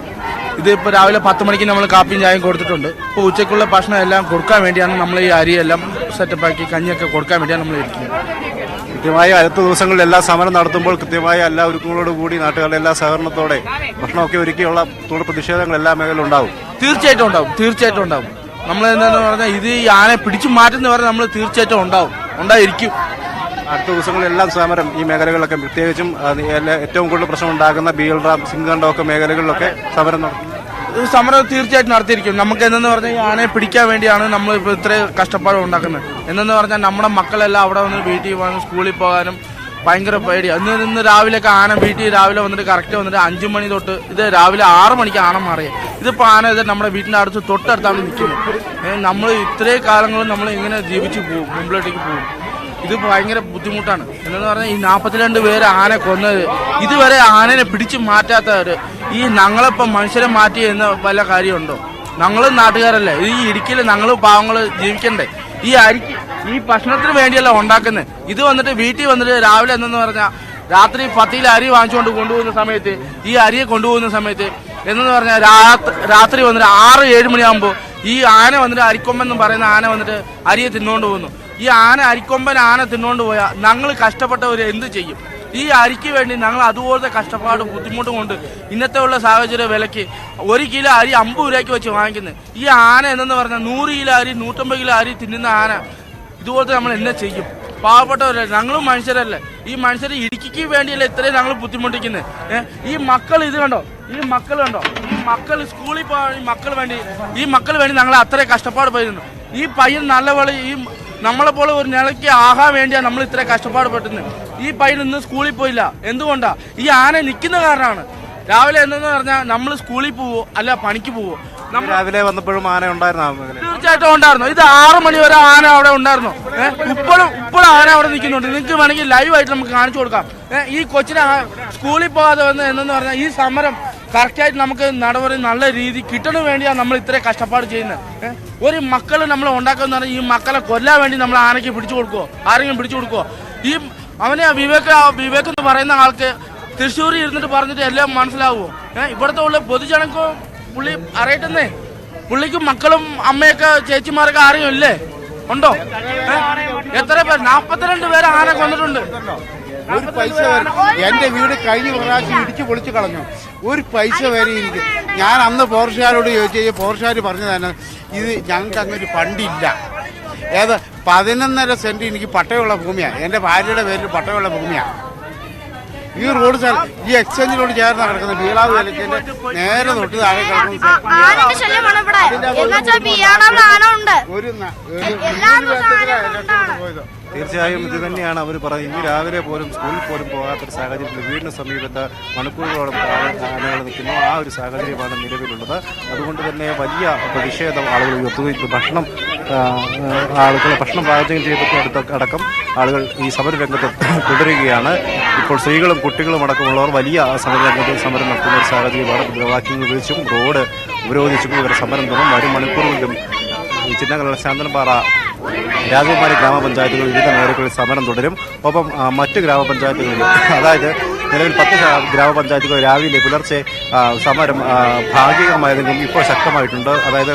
ഇതിപ്പോൾ രാവിലെ 10 മണിക്ക് നമ്മൾ കാപ്പിയും ചായയും കൊടുത്തിട്ടുണ്ട്. ഇപ്പോൾ ഉച്ചക്കുള്ള ഭക്ഷണം എല്ലാം കൊടുക്കാൻ വേണ്ടിയാണ് നമ്മൾ ഈ അരിയെല്ലാം സെറ്റപ്പാക്കി കഞ്ഞിയൊക്കെ കൊടുക്കാൻ വേണ്ടിയാണ് നമ്മൾ ഇരിക്കുന്നത്. കൃത്യമായി അടുത്ത ദിവസങ്ങളിൽ എല്ലാ സമരം നടത്തുമ്പോൾ കൃത്യമായ എല്ലാ ഒരുക്കങ്ങളോട് കൂടി നാട്ടുകാരുടെ എല്ലാ സഹകരണത്തോടെ ഭക്ഷണമൊക്കെ ഒരുക്കിയുള്ള തുടർ പ്രതിഷേധങ്ങൾ എല്ലാ മേഖലയിലും ഉണ്ടാവും. തീർച്ചയായിട്ടും ഉണ്ടാവും. നമ്മൾ എന്താണെന്ന് പറഞ്ഞാൽ ഇത് ഈ ആനയെ പിടിച്ചു മാറ്റുന്നവരെ നമ്മൾ തീർച്ചയായിട്ടും ഉണ്ടായിരിക്കും. അടുത്ത ദിവസങ്ങളിലെല്ലാം സമരം ഈ മേഖലകളിലൊക്കെ, പ്രത്യേകിച്ചും ഏറ്റവും കൂടുതൽ പ്രശ്നം ഉണ്ടാകുന്ന ബിയൽ ഡാം, സിംഗണ്ടം ഒക്കെ മേഖലകളിലൊക്കെ സമരം തീർച്ചയായിട്ടും നടത്തിയിരിക്കും. നമുക്ക് എന്തെന്ന് പറഞ്ഞാൽ ഈ ആനയെ പിടിക്കാൻ വേണ്ടിയാണ് നമ്മൾ ഇപ്പോൾ ഇത്രയും കഷ്ടപ്പാട് ഉണ്ടാക്കുന്നത്. എന്തെന്ന് പറഞ്ഞാൽ നമ്മുടെ മക്കളെല്ലാം അവിടെ വന്ന് വീട്ടിൽ പോകാനും സ്കൂളിൽ പോകാനും ഭയങ്കര പേടിയാണ്. ഇന്ന് രാവിലെയൊക്കെ ആന വീട്ടിൽ രാവിലെ വന്നിട്ട് കറക്റ്റ് വന്നിട്ട് 5 മണി തൊട്ട് ഇത് രാവിലെ 6 മണിക്ക് ആന മാറിയത്. ഇതിപ്പോൾ ആന ഇത് നമ്മുടെ വീട്ടിൻ്റെ അടുത്ത് തൊട്ടടുത്താണ് നിൽക്കുന്നത്. നമ്മൾ ഇത്രയും കാലങ്ങളും നമ്മൾ ഇങ്ങനെ ജീവിച്ചു പോകും, മുമ്പിലോട്ടേക്ക് പോകും. ഇത് ഭയങ്കര ബുദ്ധിമുട്ടാണ്. എന്നു പറഞ്ഞാൽ ഈ 42 പേര് ആന കൊന്നത്, ഇതുവരെ ആനനെ പിടിച്ചു മാറ്റാത്തവർ ഈ ഞങ്ങളിപ്പം മനുഷ്യരെ മാറ്റി എന്ന വല്ല കാര്യമുണ്ടോ? ഞങ്ങളും നാട്ടുകാരല്ലേ, ഈ ഇടുക്കിയിൽ ഞങ്ങൾ പാവങ്ങൾ ജീവിക്കണ്ടേ? ഈ ഭക്ഷണത്തിന് വേണ്ടിയല്ല ഉണ്ടാക്കുന്നത്. ഇത് വന്നിട്ട് വീട്ടിൽ വന്നിട്ട് രാവിലെ എന്തെന്ന് പറഞ്ഞാൽ രാത്രി 10 അരി വാങ്ങിച്ചുകൊണ്ട് കൊണ്ടുപോകുന്ന സമയത്ത്, ഈ അരിയെ കൊണ്ടുപോകുന്ന സമയത്ത് എന്നു പറഞ്ഞാൽ രാത്രി വന്നിട്ട് 6-7 മണിയാകുമ്പോൾ ഈ ആന വന്നിട്ട് അരിക്കൊമ്പെന്ന് പറയുന്ന ആന വന്നിട്ട് അരിയെ തിന്നുകൊണ്ട് പോകുന്നു. ഈ അരിക്കൊമ്പൻ ആന തിന്നുകൊണ്ട് പോയാൽ ഞങ്ങൾ കഷ്ടപ്പെട്ടവർ എന്ത് ചെയ്യും? ഈ അരിക്ക് വേണ്ടി ഞങ്ങൾ അതുപോലത്തെ കഷ്ടപ്പാട് ബുദ്ധിമുട്ടും കൊണ്ട് ഇന്നത്തെ ഉള്ള സാഹചര്യ വിലയ്ക്ക് 1 കിലോ അരി 50 രൂപയ്ക്ക് വെച്ച് വാങ്ങിക്കുന്നത്. ഈ ആന എന്നു പറഞ്ഞാൽ 100 കിലോ അരി 150 കിലോ അരി തിന്നുന്ന ആന ഇതുപോലത്തെ നമ്മൾ എന്നാ ചെയ്യും? പാവപ്പെട്ടവരല്ലേ, ഞങ്ങളും മനുഷ്യരല്ലേ. ഈ മനുഷ്യരെ ഇടുക്കിക്ക് വേണ്ടിയല്ലേ ഇത്രയും ഞങ്ങൾ ബുദ്ധിമുട്ടിക്കുന്നത്. ഈ മക്കൾ ഇത് കണ്ടോ, ഈ മക്കൾ സ്കൂളിൽ പോകാൻ ഈ മക്കൾ വേണ്ടി ഞങ്ങൾ അത്രയും കഷ്ടപ്പാട് പോയിരുന്നു. ഈ പയ്യൻ നല്ലപോലെ ഈ നമ്മളെ പോലെ ഒരു നിലയ്ക്ക് ആകാൻ വേണ്ടിയാണ് നമ്മൾ ഇത്ര കഷ്ടപ്പാട് പെട്ടുന്നത്. ഈ പയ്യൻ ഇന്ന് സ്കൂളിൽ പോയില്ല. എന്തുകൊണ്ടാ? ഈ ആന നിൽക്കുന്ന കാരണമാണ്. രാവിലെ എന്തെന്ന് പറഞ്ഞാൽ നമ്മൾ സ്കൂളിൽ പോവോ അല്ല പണിക്ക് പോവോ? രാവിലെ വന്നപ്പോഴും ആന ഉണ്ടായിരുന്നു. തീർച്ചയായിട്ടും ഉണ്ടായിരുന്നു. ഇത് 6 മണി വരെ ആന അവിടെ ഉണ്ടായിരുന്നു. ഇപ്പോഴും ആന അവിടെ നിൽക്കുന്നുണ്ട്. നിങ്ങൾക്ക് വേണമെങ്കിൽ ലൈവായിട്ട് നമുക്ക് കാണിച്ചു കൊടുക്കാം. ഈ കൊച്ചിനെ സ്കൂളിൽ പോകാതെ വന്ന് എന്നു പറഞ്ഞാൽ ഈ സമരം കറക്റ്റായിട്ട് നമുക്ക് നടപടി നല്ല രീതി കിട്ടണ വേണ്ടിയാണ് നമ്മൾ ഇത്രയും കഷ്ടപ്പാട് ചെയ്യുന്നത്. ഒരു മക്കൾ നമ്മൾ ഉണ്ടാക്കുന്ന പറഞ്ഞാൽ ഈ മക്കളെ കൊല്ലാൻ വേണ്ടി നമ്മൾ ആനയ്ക്ക് പിടിച്ചു കൊടുക്കുമോ? ആരെങ്കിലും പിടിച്ചു കൊടുക്കുമോ? ഈ അവനെ വിവേക് എന്ന് പറയുന്ന ആൾക്ക് തൃശ്ശൂരിൽ ഇരുന്നിട്ട് പറഞ്ഞിട്ട് എല്ലാം മനസ്സിലാവുമോ? ഇവിടുത്തെ ഉള്ള പൊതുജനക്കും പുള്ളി അറിയട്ടെന്നേ. പുള്ളിക്ക് മക്കളും അമ്മയൊക്കെ ചേച്ചിമാരൊക്കെ ആരെയും ഇല്ലേ? ഉണ്ടോ? എത്ര പേര്? 42 പേര് ആന കൊന്നിട്ടുണ്ട്. ഒരു പൈസ വരെ എൻ്റെ വീട് കഴിഞ്ഞ പ്രാവശ്യം ഇടിച്ചു പൊളിച്ചു കളഞ്ഞു. ഒരു പൈസ വരെ എനിക്ക്. ഞാൻ അന്ന് പോർഷുകാരോട് ചോദിച്ചു, പോർഷുകാർ പറഞ്ഞു തന്നെ ഇത് ഞങ്ങൾക്ക് അങ്ങനെ ഫണ്ടില്ല. 11.5 സെന്റ് എനിക്ക് പട്ടയമുള്ള ഭൂമിയാണ്. എൻ്റെ ഭാര്യയുടെ പേരിൽ പട്ടയമുള്ള ഭൂമിയാണ്. ഈ റോഡ് ഈ എക്സ്ചേഞ്ചിനോട് ചേർന്ന് കിടക്കുന്ന ബീളാവ് വിലക്കിന്റെ നേരെ തൊട്ട് താഴെ കിടക്കുന്ന തീർച്ചയായും ഇത് തന്നെയാണ് അവർ പറയുന്നത്. ഇന്ന് രാവിലെ പോലും സ്കൂളിൽ പോലും പോകാത്തൊരു സാഹചര്യത്തിൽ വീടിന് സമീപത്ത് മണിക്കൂറുകളോളം ആനകൾ നിൽക്കുന്നു. ആ ഒരു സാഹചര്യമാണ് നിലവിലുള്ളത്. അതുകൊണ്ട് തന്നെ വലിയ പ്രതിഷേധം ആളുകൾ ഉയർത്തുകയും ഭക്ഷണം പാചകം ചെയ്തിട്ട് അടക്കം ആളുകൾ ഈ സമരരംഗത്ത് തുടരുകയാണ്. ഇപ്പോൾ സ്ത്രീകളും കുട്ടികളും അടക്കമുള്ളവർ വലിയ സമരരംഗത്ത് സമരം നടത്തുന്ന ഒരു സാഹചര്യമാണ്. മുദ്രാവാക്യങ്ങൾ ഉപയോഗിച്ചും റോഡ് ഉപരോധിച്ചും ഇവർ സമരം തുടരും. വരും മണിക്കൂറുകളിലും ചിന്നകല ശാന്തനപ്പാറ രാജകുമാരി ഗ്രാമപഞ്ചായത്തുകളിൽ വിവിധ മേഖലകളിൽ സമരം തുടരും. ഒപ്പം മറ്റ് ഗ്രാമപഞ്ചായത്തുകളിൽ, അതായത് നിലവിൽ 10 ഗ്രാമപഞ്ചായത്തുകൾ രാവിലെ പുലർച്ചെ സമരം ഭാഗികമായതെങ്കിലും ഇപ്പോൾ ശക്തമായിട്ടുണ്ട്. അതായത്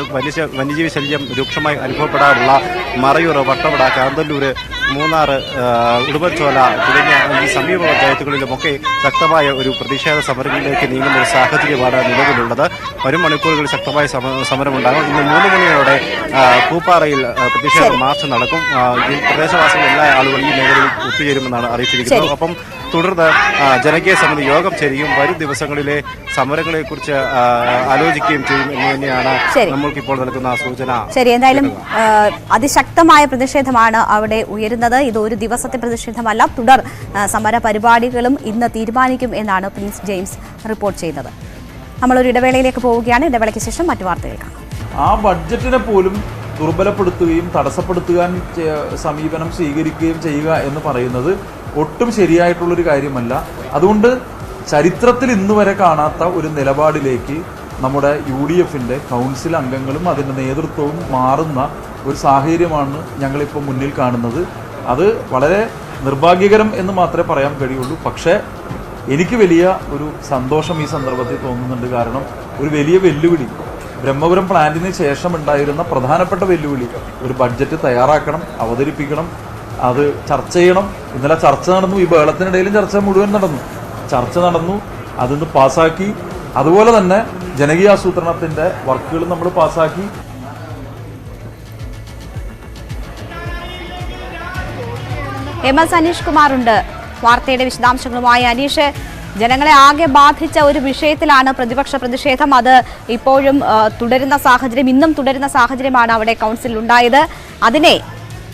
വന്യജീവി ശല്യം രൂക്ഷമായി അനുഭവപ്പെടാറുള്ള മറയൂർ, വട്ടവട, കാന്തല്ലൂർ, മൂന്നാർ, ഉടുമ്പൻചോല തുടങ്ങിയ ഈ സമീപ പഞ്ചായത്തുകളിലുമൊക്കെ ശക്തമായ ഒരു പ്രതിഷേധ സമരങ്ങളിലേക്ക് നീങ്ങുന്ന ഒരു സാഹചര്യമാണ് നിലവിലുള്ളത്. വരും മണിക്കൂറുകളിൽ ശക്തമായ സമരമുണ്ടാകും. ഇന്ന് 3 മണിയോടെ പൂപ്പാറയിൽ പ്രതിഷേധ മാർച്ച് നടക്കും. ഈ പ്രദേശവാസികൾ എല്ലാ ആളുകളും ഈ മേഖലയിൽ ഒത്തുചേരുമെന്നാണ് അറിയിച്ചിരിക്കുന്നത്. ഒപ്പം തുടർന്ന് ജനകീയ സമിതി യോഗം ചേരുകയും വരും ദിവസങ്ങളിലെ സമരങ്ങളെക്കുറിച്ച് ആലോചിക്കുകയും ചെയ്യും എന്ന് തന്നെയാണ് നമ്മൾക്കിപ്പോൾ നൽകുന്ന സൂചന. ശരി, എന്തായാലും അതിശക്തമായ പ്രതിഷേധമാണ് അവിടെ ഉയരുന്നത്. ഇത് ഒരു ദിവസത്തെ പ്രതിഷേധമല്ല, തുടർ സമര പരിപാടികളും ഇന്ന് തീരുമാനിക്കും എന്നാണ് പ്രിൻസ് ജെയിംസ് റിപ്പോർട്ട് ചെയ്യുന്നത്. നമ്മളൊരു ഇടവേളയിലേക്ക് പോവുകയാണ്. ഇടവേളയ്ക്ക് ശേഷം മറ്റു വാർത്തകൾ കാണാം. ആ ബഡ്ജറ്റിനെ പോലും ദുർബലപ്പെടുത്തുകയും തടസ്സപ്പെടുത്തുവാൻ സമീപനം സ്വീകരിക്കുകയും ചെയ്യുക എന്ന് പറയുന്നത് ഒട്ടും ശരിയായിട്ടുള്ളൊരു കാര്യമല്ല. അതുകൊണ്ട് ചരിത്രത്തിൽ ഇന്ന് വരെ കാണാത്ത ഒരു നിലപാടിലേക്ക് നമ്മുടെ UDFന്റെ കൗൺസിൽ അംഗങ്ങളും അതിൻ്റെ നേതൃത്വവും മാറുന്ന ഒരു സാഹചര്യമാണ് ഞങ്ങളിപ്പോൾ മുന്നിൽ കാണുന്നത്. അത് വളരെ നിർഭാഗ്യകരം എന്ന് മാത്രമേ പറയാൻ കഴിയുള്ളൂ. പക്ഷേ എനിക്ക് വലിയ ഒരു സന്തോഷം ഈ സന്ദർഭത്തിൽ തോന്നുന്നുണ്ട്. കാരണം ഒരു വലിയ വെല്ലുവിളി, ബ്രഹ്മപുരം പ്ലാന്റിന് ശേഷം ഉണ്ടായിരുന്ന പ്രധാനപ്പെട്ട വെല്ലുവിളി, ഒരു ബഡ്ജറ്റ് തയ്യാറാക്കണം, അവതരിപ്പിക്കണം, അത് ചർച്ച ചെയ്യണം. ഇന്നലെ ചർച്ച നടന്നു, ഈ ബഹളത്തിനിടയിലും ചർച്ച മുഴുവൻ നടന്നു, അതിന്ന് പാസ്സാക്കി. അതുപോലെ തന്നെ ജനകീയാസൂത്രണത്തിൻ്റെ വർക്കുകൾ നമ്മൾ പാസ്സാക്കി. MS അനീഷ് കുമാറുണ്ട് വാർത്തയുടെ വിശദാംശങ്ങളുമായി. അനീഷ്, ജനങ്ങളെ ആകെ ബാധിച്ച ഒരു വിഷയത്തിലാണ് പ്രതിപക്ഷ പ്രതിഷേധം. അത് ഇപ്പോഴും തുടരുന്ന സാഹചര്യം, ഇന്നും തുടരുന്ന സാഹചര്യമാണ് അവിടെ കൗൺസിലിൽ ഉണ്ടായത്. അതിനെ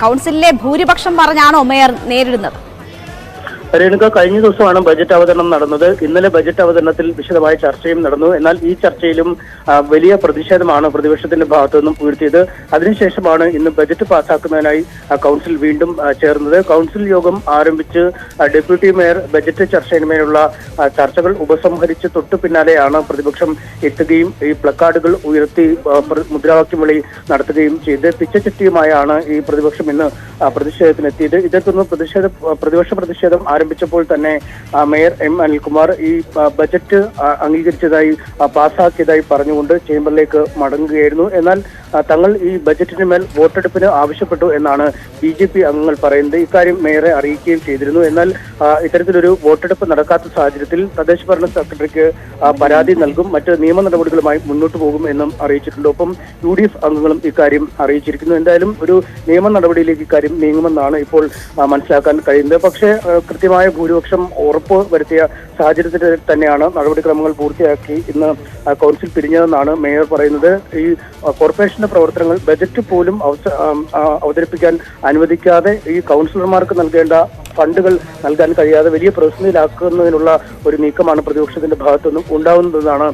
കൗൺസിലിലെ ഭൂരിപക്ഷം പറഞ്ഞാണോ മേയർ നേരിടുന്നത്? രേണുക, കഴിഞ്ഞ ദിവസമാണ് ബജറ്റ് അവതരണം നടന്നത്. ഇന്നലെ ബജറ്റ് അവതരണത്തിൽ വിശദമായ ചർച്ചയും നടന്നു. എന്നാൽ ഈ ചർച്ചയിലും വലിയ പ്രതിഷേധമാണ് പ്രതിപക്ഷത്തിന്റെ ഭാഗത്തു നിന്നും ഉയർത്തിയത്. അതിനുശേഷമാണ് ഇന്ന് ബജറ്റ് പാസ്സാക്കുന്നതിനായി കൗൺസിൽ വീണ്ടും ചേർന്നത്. കൗൺസിൽ യോഗം ആരംഭിച്ച് ഡെപ്യൂട്ടി മേയർ ബജറ്റ് ചർച്ചയിന്മേലുള്ള ചർച്ചകൾ ഉപസംഹരിച്ച് തൊട്ടു പിന്നാലെയാണ് പ്രതിപക്ഷം എത്തുകയും ഈ പ്ലക്കാർഡുകൾ ഉയർത്തി മുദ്രാവാക്യം വിളി നടത്തുകയും ചെയ്ത് പിച്ചച്ചട്ടിയുമായാണ് ഈ പ്രതിപക്ഷം ഇന്ന് പ്രതിഷേധത്തിനെത്തിയത്. ഇതേ തുടർന്ന് പ്രതിപക്ഷ പ്രതിഷേധം ആരംഭിച്ചപ്പോൾ തന്നെ മേയർ M അനിൽകുമാർ ഈ ബജറ്റ് അംഗീകരിച്ചതായി, പാസ്സാക്കിയതായി പറഞ്ഞുകൊണ്ട് ചേംബറിലേക്ക് മടങ്ങുകയായിരുന്നു. എന്നാൽ തങ്ങൾ ഈ ബജറ്റിന് മേൽ വോട്ടെടുപ്പിന് ആവശ്യപ്പെട്ടു എന്നാണ് BJP അംഗങ്ങൾ പറയുന്നത്. ഇക്കാര്യം മേയറെ അറിയിക്കുകയും ചെയ്തിരുന്നു. എന്നാൽ ഇത്തരത്തിലൊരു വോട്ടെടുപ്പ് നടക്കാത്ത സാഹചര്യത്തിൽ തദ്ദേശ ഭരണ സെക്രട്ടറിക്ക് പരാതി നൽകും, മറ്റ് നിയമ നടപടികളുമായി മുന്നോട്ട് പോകും എന്നും അറിയിച്ചിട്ടുണ്ട്. ഒപ്പം UDF അംഗങ്ങളും ഇക്കാര്യം അറിയിച്ചിരിക്കുന്നു. എന്തായാലും ഒരു നിയമ നടപടിയിലേക്ക് ഇക്കാര്യം നീങ്ങുമെന്നാണ് ഇപ്പോൾ മനസ്സിലാക്കാൻ കഴിയുന്നത്. പക്ഷേ കൃത്യമായ ഭൂരിപക്ഷം ഉറപ്പ് വരുത്തിയ സാഹചര്യത്തിൽ തന്നെയാണ് നടപടിക്രമങ്ങൾ പൂർത്തിയാക്കി ഇന്ന് കൗൺസിൽ പിരിഞ്ഞതെന്നാണ് മേയർ പറയുന്നത്. ഈ കോർപ്പറേഷന്റെ പ്രവർത്തനങ്ങൾ ബജറ്റ് പോലും അവതരിപ്പിക്കാൻ അനുവദിക്കാതെ ഈ കൗൺസിലർമാർക്ക് നൽകേണ്ട ഫണ്ടുകൾ നൽകാൻ കഴിയാതെ വലിയ പ്രതിസന്ധിയിലാക്കുന്നതിനുള്ള ഒരു നീക്കമാണ് പ്രതിപക്ഷത്തിന്റെ ഭാഗത്തുനിന്നും ഉണ്ടാവുന്നതെന്നാണ്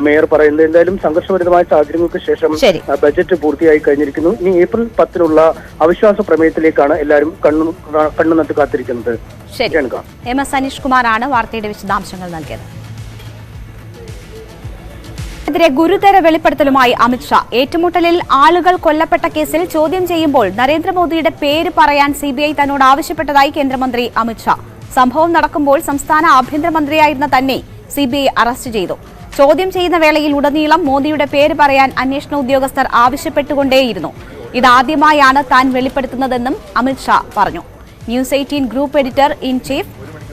മേയർ പറയുന്നത്. എന്തായാലും സംഘർഷഭരിതമായ സാഹചര്യങ്ങൾക്ക് ശേഷം ബജറ്റ് പൂർത്തിയായി കഴിഞ്ഞിരിക്കുന്നു. ഇനി ഏപ്രിൽ 10-നുള്ള അവിശ്വാസ പ്രമേയത്തിലേക്കാണ് എല്ലാവരും കണ്ണു നട്ട് കാത്തിരിക്കുന്നത്. MS അനീഷ് കുമാറാണ് വാർത്തയുടെ വിശദാംശങ്ങൾ നൽകിയത്. െതിരെ ഗുരുതര വെളിപ്പെടുത്തലുമായി അമിത്ഷാ. ഏറ്റുമുട്ടലിൽ ആളുകൾ കൊല്ലപ്പെട്ട കേസിൽ ചോദ്യം ചെയ്യുമ്പോൾ നരേന്ദ്രമോദിയുടെ പേര് പറയാൻ CBI തന്നോട് ആവശ്യപ്പെട്ടതായി കേന്ദ്രമന്ത്രി അമിത്ഷാ. സംഭവം നടക്കുമ്പോൾ സംസ്ഥാന ആഭ്യന്തരമന്ത്രിയായിരുന്ന തന്നെ CBI അറസ്റ്റ് ചെയ്തു. ചോദ്യം ചെയ്യുന്ന വേളയിൽ ഉടനീളം മോദിയുടെ പേര് പറയാൻ അന്വേഷണ ഉദ്യോഗസ്ഥർ ആവശ്യപ്പെട്ടുകൊണ്ടേയിരുന്നു. ഇതാദ്യമായാണ് താൻ വെളിപ്പെടുത്തുന്നതെന്നും അമിത്ഷാ പറഞ്ഞു. News 18 group editor in chief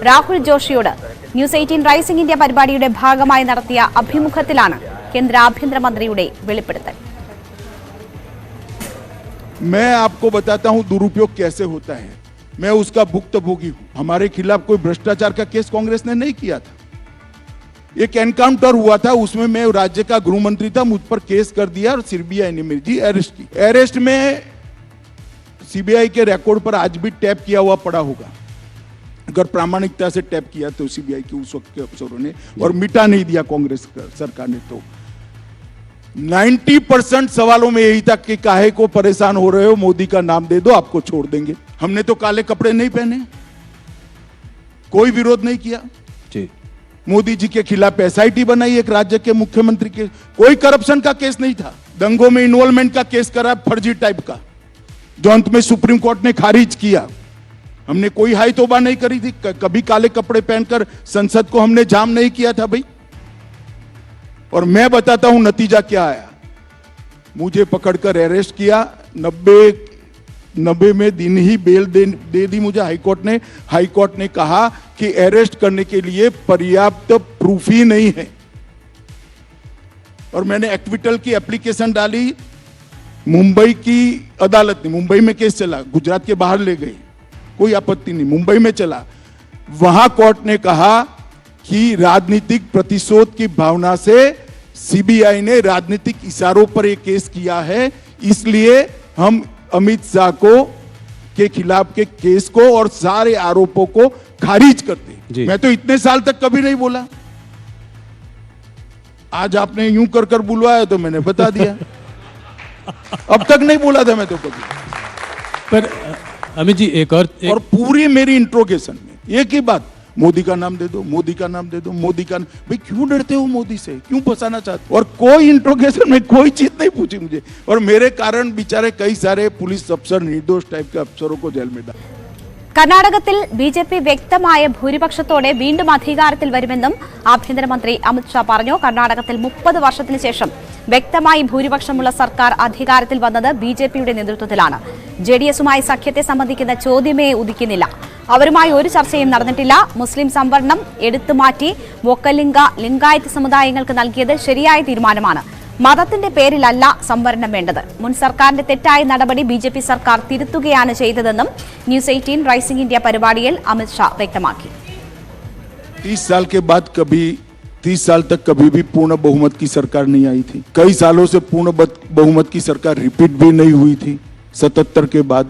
Rahul ജോഷിയോട് ന്യൂസ് 18 റൈസിംഗ് ഇന്ത്യ പരിപാടിയുടെ ഭാഗമായി നടത്തിയ അഭിമുഖത്തിലാണ് കേന്ദ്ര ആഭ്യന്തരമന്ത്രിയുടെ വെളിപ്പെടുത്തൽ. मैं आपको बताता हूं दुरुपयोग कैसे होता है. मैं उसका भुक्तभोगी हूं. हमारे खिलाफ कोई भ्रष्टाचार का केस कांग्रेस ने नहीं किया था. एक एनकाउंटर हुआ था, उसमें मैं राज्य का गृह मंत्री था, मुझ पर केस कर दिया और सीबीआई ने मेरी अरेस्ट की. अरेस्ट में सीबीआई के रिकॉर्ड पर आज भी टैप किया हुआ पड़ा होगा. अगर प्रामाणिकता से टैप किया तो सीबीआई के उस वक्त के अफसरों ने, और मिटा नहीं दिया कांग्रेस सरकार ने. तो 90% सवालों में यही था कि काहे को परेशान हो रहे हो, मोदी का नाम दे दो आपको छोड़ देंगे. हमने तो काले कपड़े नहीं पहने, कोई विरोध नहीं किया. मोदी जी के खिलाफ एसआईटी बनाई एक राज्य के मुख्यमंत्री के, कोई करप्शन का केस नहीं था. दंगों में इन्वॉल्वमेंट का केस करा फर्जी टाइप का, जो अंत में सुप्रीम कोर्ट ने खारिज किया. हमने कोई हाई तौबा नहीं करी थी. कभी काले कपड़े पहनकर संसद को हमने जाम नहीं किया था भाई. और मैं बताता हूं नतीजा क्या आया. मुझे पकड़कर अरेस्ट किया, 90 में दिन ही बेल दे दी मुझे हाईकोर्ट ने. हाईकोर्ट ने कहा कि अरेस्ट करने के लिए पर्याप्त प्रूफ ही नहीं है. और मैंने एक्विटल की एप्लीकेशन डाली. मुंबई की अदालत ने, मुंबई में केस चला, गुजरात के बाहर ले गई, कोई आपत्ति नहीं, मुंबई में चला. वहां कोर्ट ने कहा कि राजनीतिक प्रतिशोध की भावना से सीबीआई ने राजनीतिक इशारों पर यह केस किया है, इसलिए हम अमित शाह के खिलाफ के केस को और सारे आरोपों को खारिज करते. मैं तो इतने साल तक कभी नहीं बोला. आज आपने यूं कर बुलवाया तो मैंने बता दिया. अब तक नहीं बोला था मैं तो कभी. पर अमित जी और पूरी मेरी इंट्रोगेशन में एक ही बात, मोदी का नाम दे दो, मोदी का नाम दे दो, मोदी का. भाई क्यों डरते हो मोदी से, क्यों फंसाना चाहते हो? और कोई इंट्रोगेशन में कोई चीज नहीं पूछी मुझे. और मेरे कारण बेचारे कई सारे पुलिस अफसर, निर्दोष टाइप के अफसरों को जेल में डाला. കർണാടകത്തിൽ ബിജെപി വ്യക്തമായ ഭൂരിപക്ഷത്തോടെ വീണ്ടും അധികാരത്തിൽ വരുമെന്നും ആഭ്യന്തരമന്ത്രി അമിത്ഷാ പറഞ്ഞു. കർണാടകത്തിൽ 30 വർഷത്തിന് ശേഷം വ്യക്തമായി ഭൂരിപക്ഷമുള്ള സർക്കാർ അധികാരത്തിൽ വന്നത് ബിജെപിയുടെ നേതൃത്വത്തിലാണ്. ജെഡിഎസുമായി സഖ്യത്തെ സംബന്ധിക്കുന്ന ചോദ്യമേ ഉദിക്കുന്നില്ല. അവരുമായി ഒരു ചർച്ചയും നടന്നിട്ടില്ല. മുസ്ലിം സംവരണം എടുത്തുമാറ്റി വൊക്കലിംഗ, ലിംഗായത്ത് സമുദായങ്ങൾക്ക് നൽകിയത് ശരിയായ തീരുമാനമാണ്. മതത്തിന്റെ പേരിലല്ല സംവരണം വേണ്ടത്. മുൻ സർക്കാരിന്റെ തെറ്റായ നടപടി ബിജെപി സർക്കാർ തിരുത്തുകയാണ് ചെയ്തതെന്നും ന്യൂസ് 18 റൈസിംഗ് ഇന്ത്യ പരിപാടിയിൽ അമിത്ഷാ വ്യക്തമാക്കി. 30 साल के बाद 30 साल तक कभी भी पूर्ण बहुमत की सरकार नहीं आई थी. कई सालों से पूर्ण बहुमत की सरकार रिपीट भी नहीं हुई थी. 77 के बाद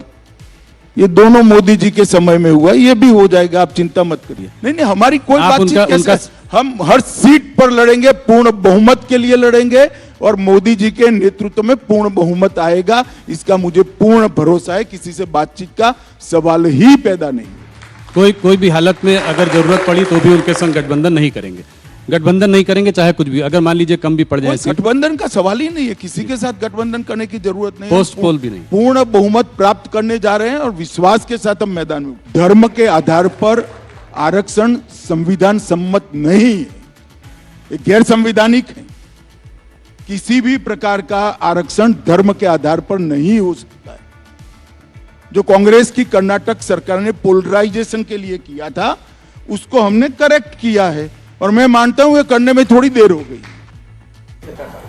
ये दोनों मोदी जी के समय में हुआ, ये भी हो जाएगा, आप चिंता मत करिए. नहीं, हमारी कोई बातचीत. हम हर सीट पर लड़ेंगे, पूर्ण बहुमत के लिए लड़ेंगे और मोदी जी के नेतृत्व में पूर्ण बहुमत आएगा, इसका मुझे पूर्ण भरोसा है. किसी से बातचीत का सवाल ही पैदा नहीं. कोई भी हालत में अगर जरूरत पड़ी तो भी उनके संग गठबंधन नहीं करेंगे. गठबंधन नहीं करेंगे चाहे कुछ भी, अगर मान लीजिए कम भी पड़ जाए. गठबंधन का सवाल ही नहीं है, किसी के साथ गठबंधन करने की जरूरत नहीं. पोस्ट पोल भी नहीं. पूर्ण बहुमत प्राप्त करने जा रहे हैं और विश्वास के साथ हम मैदान में. धर्म के आधार पर आरक्षण संविधान सम्मत नहीं है, ये गैर संवैधानिक है. किसी भी प्रकार का आरक्षण धर्म के आधार पर नहीं हो सकता है. जो कांग्रेस की कर्नाटक सरकार ने पोलराइजेशन के लिए किया था, उसको हमने करेक्ट किया है और मैं मानता हूं ये करने में थोड़ी देर हो गई.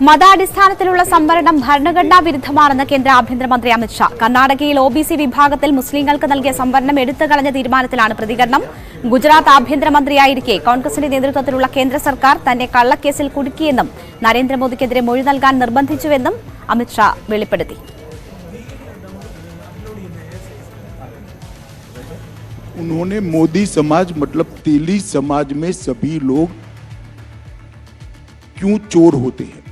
മതാടിസ്ഥാനത്തിലുള്ള സംവരണം ഭരണഘടനാ വിരുദ്ധമാണെന്ന് കേന്ദ്ര ആഭ്യന്തരമന്ത്രി അമിത്ഷാ. കർണാടകയിൽ OBC വിഭാഗത്തിൽ മുസ്ലിങ്ങൾക്ക് നൽകിയ സംവരണം എടുത്തുകളഞ്ഞ തീരുമാനത്തിലാണ് പ്രതികരണം. ഗുജറാത്ത് ആഭ്യന്തരമന്ത്രിയായിരിക്കെ കോൺഗ്രസിന്റെ നേതൃത്വത്തിലുള്ള കേന്ദ്ര സർക്കാർ തന്നെ കള്ളക്കേസിൽ കുടുക്കിയെന്നും നരേന്ദ്രമോദിക്കെതിരെ മൊഴി നൽകാൻ നിർബന്ധിച്ചുവെന്നും അമിത്ഷാ വെളിപ്പെടുത്തി. उन्होंने मोदी समाज मतलब तेली समाज में सभी लोग क्यों चोर होते हैं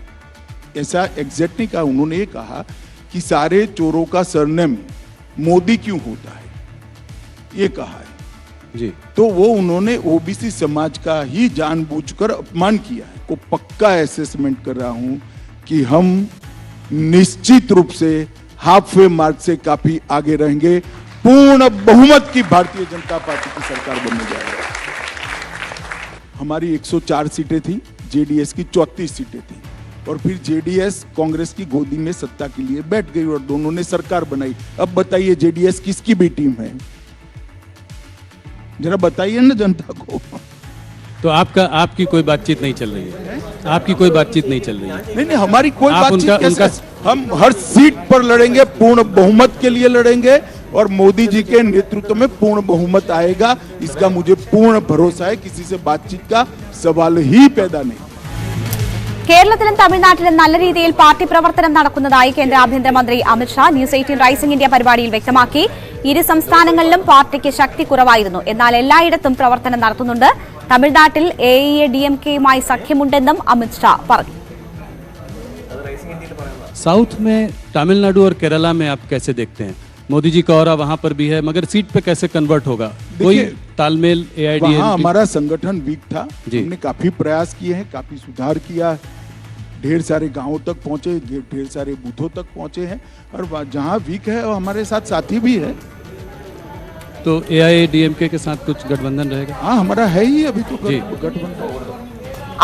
ऐसा एग्जैक्ट नहीं कहा. उन्होंने ये कहा कि सारे चोरों का सरनेम मोदी क्यों होता है, ये कहा है जी. तो वो उन्होंने OBC समाज का ही जानबूझकर अपमान किया है. को पक्का असेसमेंट कर रहा हूं कि हम निश्चित रूप से हाफ वे मार्क से काफी आगे रहेंगे. पूर्ण बहुमत की भारतीय जनता पार्टी की सरकार बनने जा रही है. हमारी 104 सीटें थी, जेडीएस की 34 सीटें थी और फिर जेडीएस कांग्रेस की गोदी में सत्ता के लिए बैठ गई और दोनों ने सरकार बनाई। अब बताइए जेडीएस किसकी भी टीम है, जरा बताइए ना जनता को। तो आपकी कोई बातचीत नहीं चल रही है? आपकी कोई बातचीत नहीं चल रही है? नहीं, हमारी कोई आप बातचीत उनका हम हर सीट पर लड़ेंगे, पूर्ण बहुमत के लिए लड़ेंगे और मोदी जी के नेतृत्व में पूर्ण बहुमत आएगा, इसका मुझे पूर्ण भरोसा है। किसी से बातचीत का सवाल ही पैदा नहीं। കേരളത്തിലും തമിഴ്നാട്ടിലും നല്ല രീതിയിൽ പാർട്ടി പ്രവർത്തനം നടക്കുന്നതായി കേന്ദ്ര ആഭ്യന്തരമന്ത്രി അമിത്ഷാ ന്യൂസ് 18 റൈസിംഗ് ഇന്ത്യ പരിപാടിയിൽ വ്യക്തമാക്കി. ഇരു സംസ്ഥാനങ്ങളിലും പാർട്ടിക്ക് ശക്തി കുറവായിരുന്നു, എന്നാൽ എല്ലായിടത്തും പ്രവർത്തനം നടത്തുന്നുണ്ട്. തമിഴ്നാട്ടിൽ AIADMKയുമായി സഖ്യമുണ്ടെന്നും അമിത്ഷാ പറഞ്ഞു. साउथ में तमिलनाडु और केरला में आप कैसे देखते हैं? मोदी जी का ऑरा वहां पर भी है, मगर सीट पे कैसे कन्वर्ट होगा? कोई तालमेल AIADMK? वहाँ हमारा संगठन वीक था, हमने काफी प्रयास किए हैं, काफी सुधार किया, ढेर सारे गांवों तक पहुंचे, ढेर सारे बूथों तक पहुंचे हैं और जहां वीक है वो हमारे साथ साथी भी है। तो AIADMK के साथ कुछ गठबंधन रहेगा? हाँ, हमारा है ही अभी तो गठबंधन।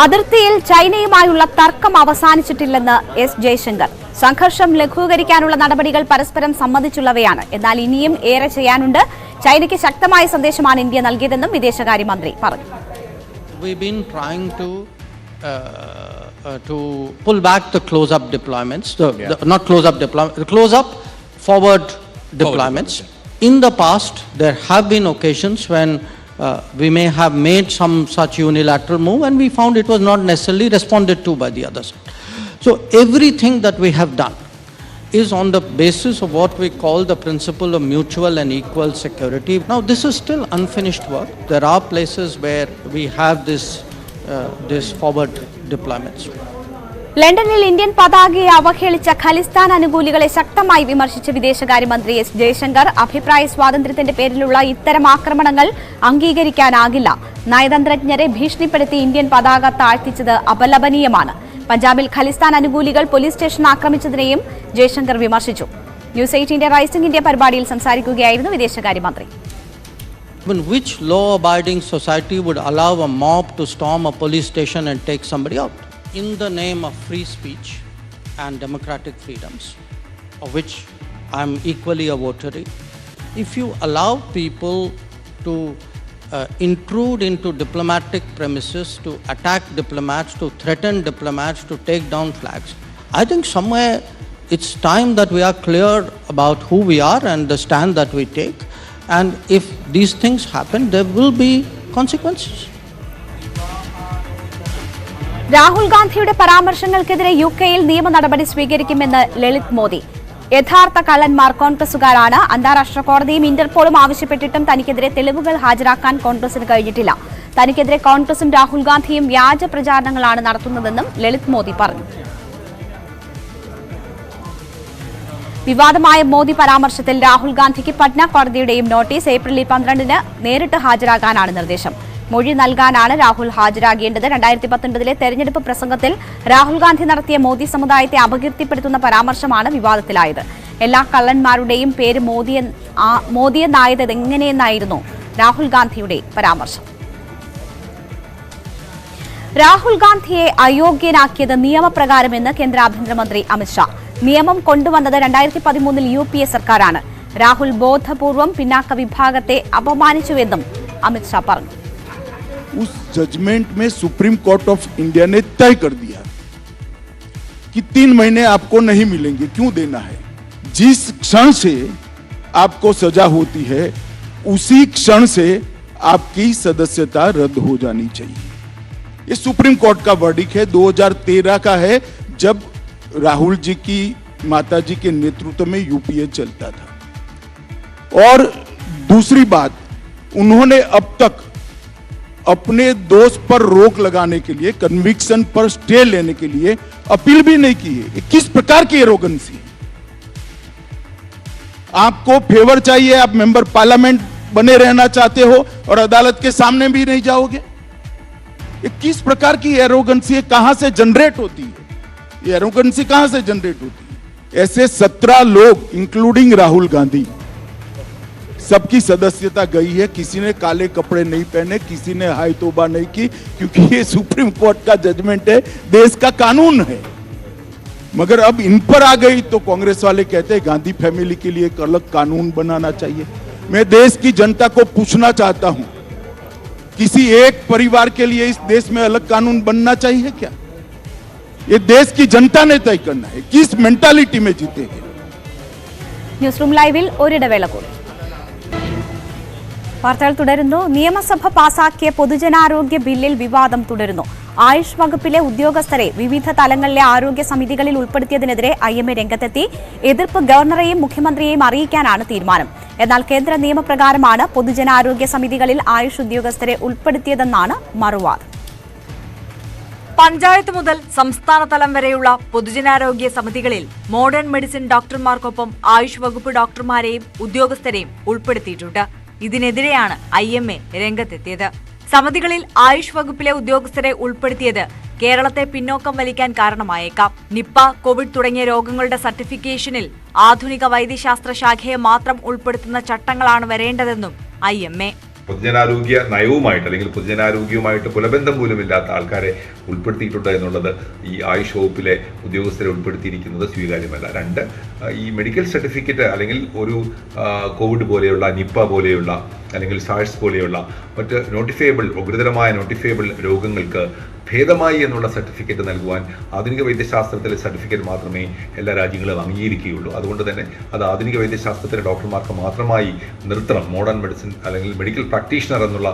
അതിർത്തിയിൽ ചൈനയുമായുള്ള തർക്കം അവസാനിച്ചിട്ടില്ലെന്ന് എസ് ജയശങ്കർ. സംഘർഷം ലഘൂകരിക്കാനുള്ള നടപടികൾ പരസ്പരം സമ്മതിച്ചുള്ളവയാണ്, എന്നാൽ ഇനിയും ഏറെ ചെയ്യാനുണ്ട്. ചൈനയ്ക്ക് ശക്തമായ സന്ദേശമാണ് ഇന്ത്യ നൽകിയതെന്നും വിദേശകാര്യമന്ത്രി പറഞ്ഞു. We've been trying to pull back the close-up deployments, not close-up deployments, the close-up forward deployments. In the past, there have been occasions when we may have made some such unilateral move and we found it was not necessarily responded to by the other side. So everything that we have done is on the basis of what we call the principle of mutual and equal security. Now this is still unfinished work. There are places where we have this forward deployments. ലണ്ടനിൽ Indian പതാകയെ അവഹേളിച്ച Khalistan അനുകൂലികളെ ശക്തമായി വിമർശിച്ച വിദേശകാര്യമന്ത്രി S Jaishankar അഭിപ്രായ സ്വാതന്ത്ര്യത്തിന്റെ പേരിലുള്ള ഇത്തരം ആക്രമണങ്ങൾ അംഗീകരിക്കാനാകില്ല. നയതന്ത്രജ്ഞരെ ഭീഷണിപ്പെടുത്തി ഇന്ത്യൻ പതാക താഴ്ത്തിച്ചത് അപലപനീയമാണ്. പഞ്ചാബിൽ ഖലിസ്ഥാൻ അനുകൂലികൾ പോലീസ് സ്റ്റേഷൻ ആക്രമിച്ചതിനെയും ജയശങ്കർ വിമർശിച്ചു. ന്യൂസ് 18 റൈസിംഗ് ഇന്ത്യ പരിപാടിയിൽ സംസാരിക്കുകയായിരുന്നു വിദേശകാര്യമന്ത്രി. Which law-abiding society would allow a mob to storm a police station and take somebody out? In the name of free speech and democratic freedoms, of which I am equally a votary, if you allow people to intrude into diplomatic premises, to attack diplomats, to threaten diplomats, to take down flags, I think somewhere it's time that we are clear about who we are and the stand that we take. And if these things happen, there will be consequences. Rahul ഗാന്ധിയുടെ പരാമർശങ്ങൾക്കെതിരെ യുകെയിൽ നിയമ നടപടി സ്വീകരിക്കുമെന്ന് ലളിത് മോദി. യഥാർത്ഥ കള്ളന്മാർ കോൺഗ്രസുകാരാണ്. അന്താരാഷ്ട്ര കോടതിയും ഇന്റർപോളും ആവശ്യപ്പെട്ടിട്ടും തനിക്കെതിരെ തെളിവുകൾ ഹാജരാക്കാൻ കോൺഗ്രസിന് കഴിഞ്ഞിട്ടില്ല. തനിക്കെതിരെ കോൺഗ്രസും രാഹുൽ ഗാന്ധിയും വ്യാജ പ്രചാരണങ്ങളാണ് നടത്തുന്നതെന്നും ലളിത് മോദി പറഞ്ഞു. വിവാദമായ മോദി പരാമർശത്തിൽ രാഹുൽ ഗാന്ധിക്ക് പട്ന കോടതിയുടെയും നോട്ടീസ്. ഏപ്രിൽ 12 നേരിട്ട് ഹാജരാകാനാണ് നിർദ്ദേശം. മൊഴി നൽകാനാണ് രാഹുൽ ഹാജരാകേണ്ടത്. 2019 തെരഞ്ഞെടുപ്പ് പ്രസംഗത്തിൽ രാഹുൽ ഗാന്ധി നടത്തിയ മോദി സമുദായത്തെ അപകീർത്തിപ്പെടുത്തുന്ന പരാമർശമാണ് വിവാദത്തിലായത്. എല്ലാ കള്ളന്മാരുടെയും പേര് മോദിയെന്നായത് എങ്ങനെയെന്നായിരുന്നു രാഹുൽ ഗാന്ധിയുടെ പരാമർശം. രാഹുൽ ഗാന്ധിയെ അയോഗ്യനാക്കിയത് നിയമപ്രകാരമെന്ന് കേന്ദ്ര ആഭ്യന്തരമന്ത്രി അമിത്ഷാ. നിയമം കൊണ്ടുവന്നത് 2013 UPA സർക്കാരാണ്. രാഹുൽ ബോധപൂർവം പിന്നാക്ക വിഭാഗത്തെ അപമാനിച്ചുവെന്നും അമിത്ഷാ പറഞ്ഞു. उस जजमेंट में सुप्रीम कोर्ट ऑफ इंडिया ने तय कर दिया कि 3 महीने आपको नहीं मिलेंगे. क्यों देना है? जिस क्षण से आपको सजा होती है उसी क्षण से आपकी सदस्यता रद्द हो जानी चाहिए. ये सुप्रीम कोर्ट का वर्डिक है, 2013 का है, जब राहुल जी की माताजी के नेतृत्व में यूपीए चलता था. और दूसरी बात, उन्होंने अब तक अपने दोस्त पर रोक लगाने के लिए, कन्विक्शन पर स्टे लेने के लिए अपील भी नहीं की है. किस प्रकार की एरोगेंसी? आपको फेवर चाहिए, आप मेंबर पार्लियामेंट बने रहना चाहते हो और अदालत के सामने भी नहीं जाओगे? ये किस प्रकार की एरोगेंसी है? कहां से जनरेट होती है ये एरोगेंसी? कहां से जनरेट होती है? ऐसे 17 लोग इंक्लूडिंग राहुल गांधी सबकी सदस्यता गई है। किसी ने काले कपड़े नहीं पहने, किसी ने हाय तौबा नहीं की, क्योंकि ये सुप्रीम कोर्ट का जजमेंट है, देश का कानून है। मगर अब इन पर आ गई तो कांग्रेस वाले कहते हैं गांधी फैमिली के लिए एक अलग कानून बनाना चाहिए। मैं देश की जनता को पूछना चाहता हूं, किसी एक परिवार के लिए इस देश में अलग कानून बनना चाहिए क्या? ये देश की जनता ने तय करना है किस मेंटालिटी में जीतेंगे। ന്യൂസ് റൂം ലൈവിൽ ഒരിടവേള കൂടി. വാർത്തകൾ തുടരുന്നു. നിയമസഭ പാസാക്കിയ പൊതുജനാരോഗ്യ ബില്ലിൽ വിവാദം തുടരുന്നു. ആയുഷ് വകുപ്പിലെ ഉദ്യോഗസ്ഥരെ വിവിധ തലങ്ങളിലെ ആരോഗ്യ സമിതികളിൽ ഉൾപ്പെടുത്തിയതിനെതിരെ IMA രംഗത്തെത്തി. എതിർപ്പ് ഗവർണറെയും മുഖ്യമന്ത്രിയെയും അറിയിക്കാനാണ് തീരുമാനം. എന്നാൽ കേന്ദ്ര നിയമപ്രകാരമാണ് പൊതുജനാരോഗ്യ സമിതികളിൽ ആയുഷ് ഉദ്യോഗസ്ഥരെ ഉൾപ്പെടുത്തിയതെന്നാണ് മറുവാദം. പഞ്ചായത്ത് മുതൽ സംസ്ഥാന തലം വരെയുള്ള പൊതുജനാരോഗ്യ സമിതികളിൽ മോഡേൺ മെഡിസിൻ ഡോക്ടർമാർക്കൊപ്പം ആയുഷ് വകുപ്പ് ഡോക്ടർമാരെയും ഉദ്യോഗസ്ഥരെയും ഉൾപ്പെടുത്തിയിട്ടുണ്ട്. ഇതിനെതിരെയാണ് IMA രംഗത്തെത്തിയത്. സമിതികളിൽ ആയുഷ് വകുപ്പിലെ ഉദ്യോഗസ്ഥരെ ഉൾപ്പെടുത്തിയത് കേരളത്തെ പിന്നോക്കം വലിക്കാൻ കാരണമായേക്കാം. നിപ്പ, കോവിഡ് തുടങ്ങിയ രോഗങ്ങളുടെ സർട്ടിഫിക്കേഷനിൽ ആധുനിക വൈദ്യശാസ്ത്ര ശാഖയെ മാത്രം ഉൾപ്പെടുത്തുന്ന ചട്ടങ്ങളാണ് വരേണ്ടതെന്നും IMA. പൊതുജനാരോഗ്യ നയവുമായിട്ട് അല്ലെങ്കിൽ പൊതുജനാരോഗ്യവുമായിട്ട് കുലബന്ധം പോലും ഇല്ലാത്ത ആൾക്കാരെ ഉൾപ്പെടുത്തിയിട്ടുണ്ട് എന്നുള്ളത് ഈ ആയുഷ് വകുപ്പിലെ ഉദ്യോഗസ്ഥരെ ഉൾപ്പെടുത്തിയിരിക്കുന്നത് സ്വീകാര്യമല്ല. രണ്ട്, ഈ മെഡിക്കൽ സർട്ടിഫിക്കറ്റ് അല്ലെങ്കിൽ ഒരു കോവിഡ് പോലെയുള്ള, നിപ്പ പോലെയുള്ള അല്ലെങ്കിൽ സാഴ്സ് പോലെയുള്ള മറ്റ് ഗുരുതരമായ നോട്ടിഫയബിൾ രോഗങ്ങൾക്ക് ഭേദമായി എന്നുള്ള സർട്ടിഫിക്കറ്റ് നൽകുവാൻ ആധുനിക വൈദ്യശാസ്ത്രത്തിലെ സർട്ടിഫിക്കറ്റ് മാത്രമേ എല്ലാ രാജ്യങ്ങളും അംഗീകരിക്കുകയുള്ളൂ. അതുകൊണ്ട് തന്നെ അത് ആധുനിക വൈദ്യശാസ്ത്രത്തിലെ ഡോക്ടർമാർക്ക് മാത്രമായി നിർത്തണം. മോഡേൺ മെഡിസിൻ അല്ലെങ്കിൽ മെഡിക്കൽ പ്രാക്ടീഷണർ എന്നുള്ള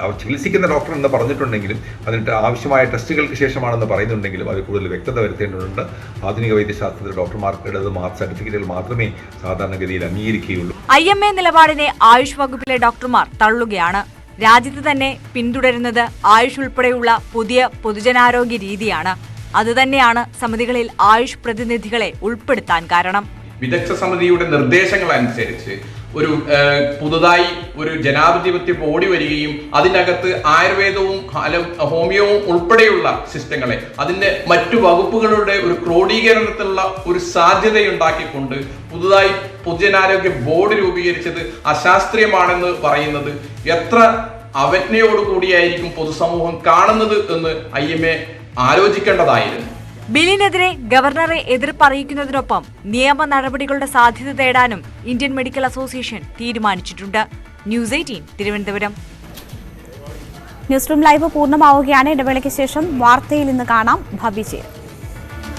അവർ ചികിത്സിക്കുന്ന ഡോക്ടർ എന്ന് പറഞ്ഞിട്ടുണ്ടെങ്കിലും അതിന് ആവശ്യമായ ടെസ്റ്റുകൾക്ക് ശേഷമാണെന്ന് പറയുന്നുണ്ടെങ്കിലും അത് കൂടുതൽ വ്യക്തത വരുത്തേണ്ടതുണ്ട്. ആധുനിക വൈദ്യശാസ്ത്രത്തിലെ ഡോക്ടർമാർക്കുള്ളത് സർട്ടിഫിക്കറ്റുകൾ മാത്രമേ സാധാരണഗതിയിൽ അംഗീകരിക്കുകയുള്ളൂ. IMA നിലപാടിനെ ആയുഷ് വകുപ്പിലെ ഡോക്ടർമാർ തള്ളുകയാണ്. രാജ്യത്ത് തന്നെ പിന്തുടരുന്നത് ആയുഷ് ഉൾപ്പെടെയുള്ള പുതിയ പൊതുജനാരോഗ്യ രീതിയാണ്. അതുതന്നെയാണ് സമിതികളിൽ ആയുഷ് പ്രതിനിധികളെ ഉൾപ്പെടുത്താൻ കാരണം. വിദഗ്ധ സമിതിയുടെ നിർദ്ദേശങ്ങൾ അനുസരിച്ച് ഒരു പുതുതായി ഒരു ജനാധിപത്യ ബോഡി വരികയും അതിനകത്ത് ആയുർവേദവും ഹോമിയോവും ഉൾപ്പെടെയുള്ള സിസ്റ്റങ്ങളെ അതിന്റെ മറ്റു വകുപ്പുകളുടെ ഒരു ക്രോഡീകരണത്തിലുള്ള ഒരു സാധ്യതയുണ്ടാക്കിക്കൊണ്ട് പുതുതായി പൊതുജനാരോഗ്യ ബോർഡ് രൂപീകരിച്ചത് അശാസ്ത്രീയമാണെന്ന് പറയുന്നത് എത്ര അവജ്ഞയോടുകൂടിയായിരിക്കും പൊതുസമൂഹം കാണുന്നത് എന്ന് IMA ആലോചിക്കേണ്ടതായിരുന്നു. ബില്ലിനെതിരെ ഗവർണറെ എതിർപ്പറിയിക്കുന്നതിനൊപ്പം നിയമ നടപടികളുടെ സാധ്യത തേടാനും ഇന്ത്യൻ മെഡിക്കൽ അസോസിയേഷൻ തീരുമാനിച്ചിട്ടുണ്ട്. News 18 Thiruvananthapuram. News room live പൂർണ്ണമാവുകയാണ്. ഇടവേളയ്ക്ക് ശേഷം വാർത്തയിൽ ഇന്ന് കാണാം. ഭവ്യ ചേരും.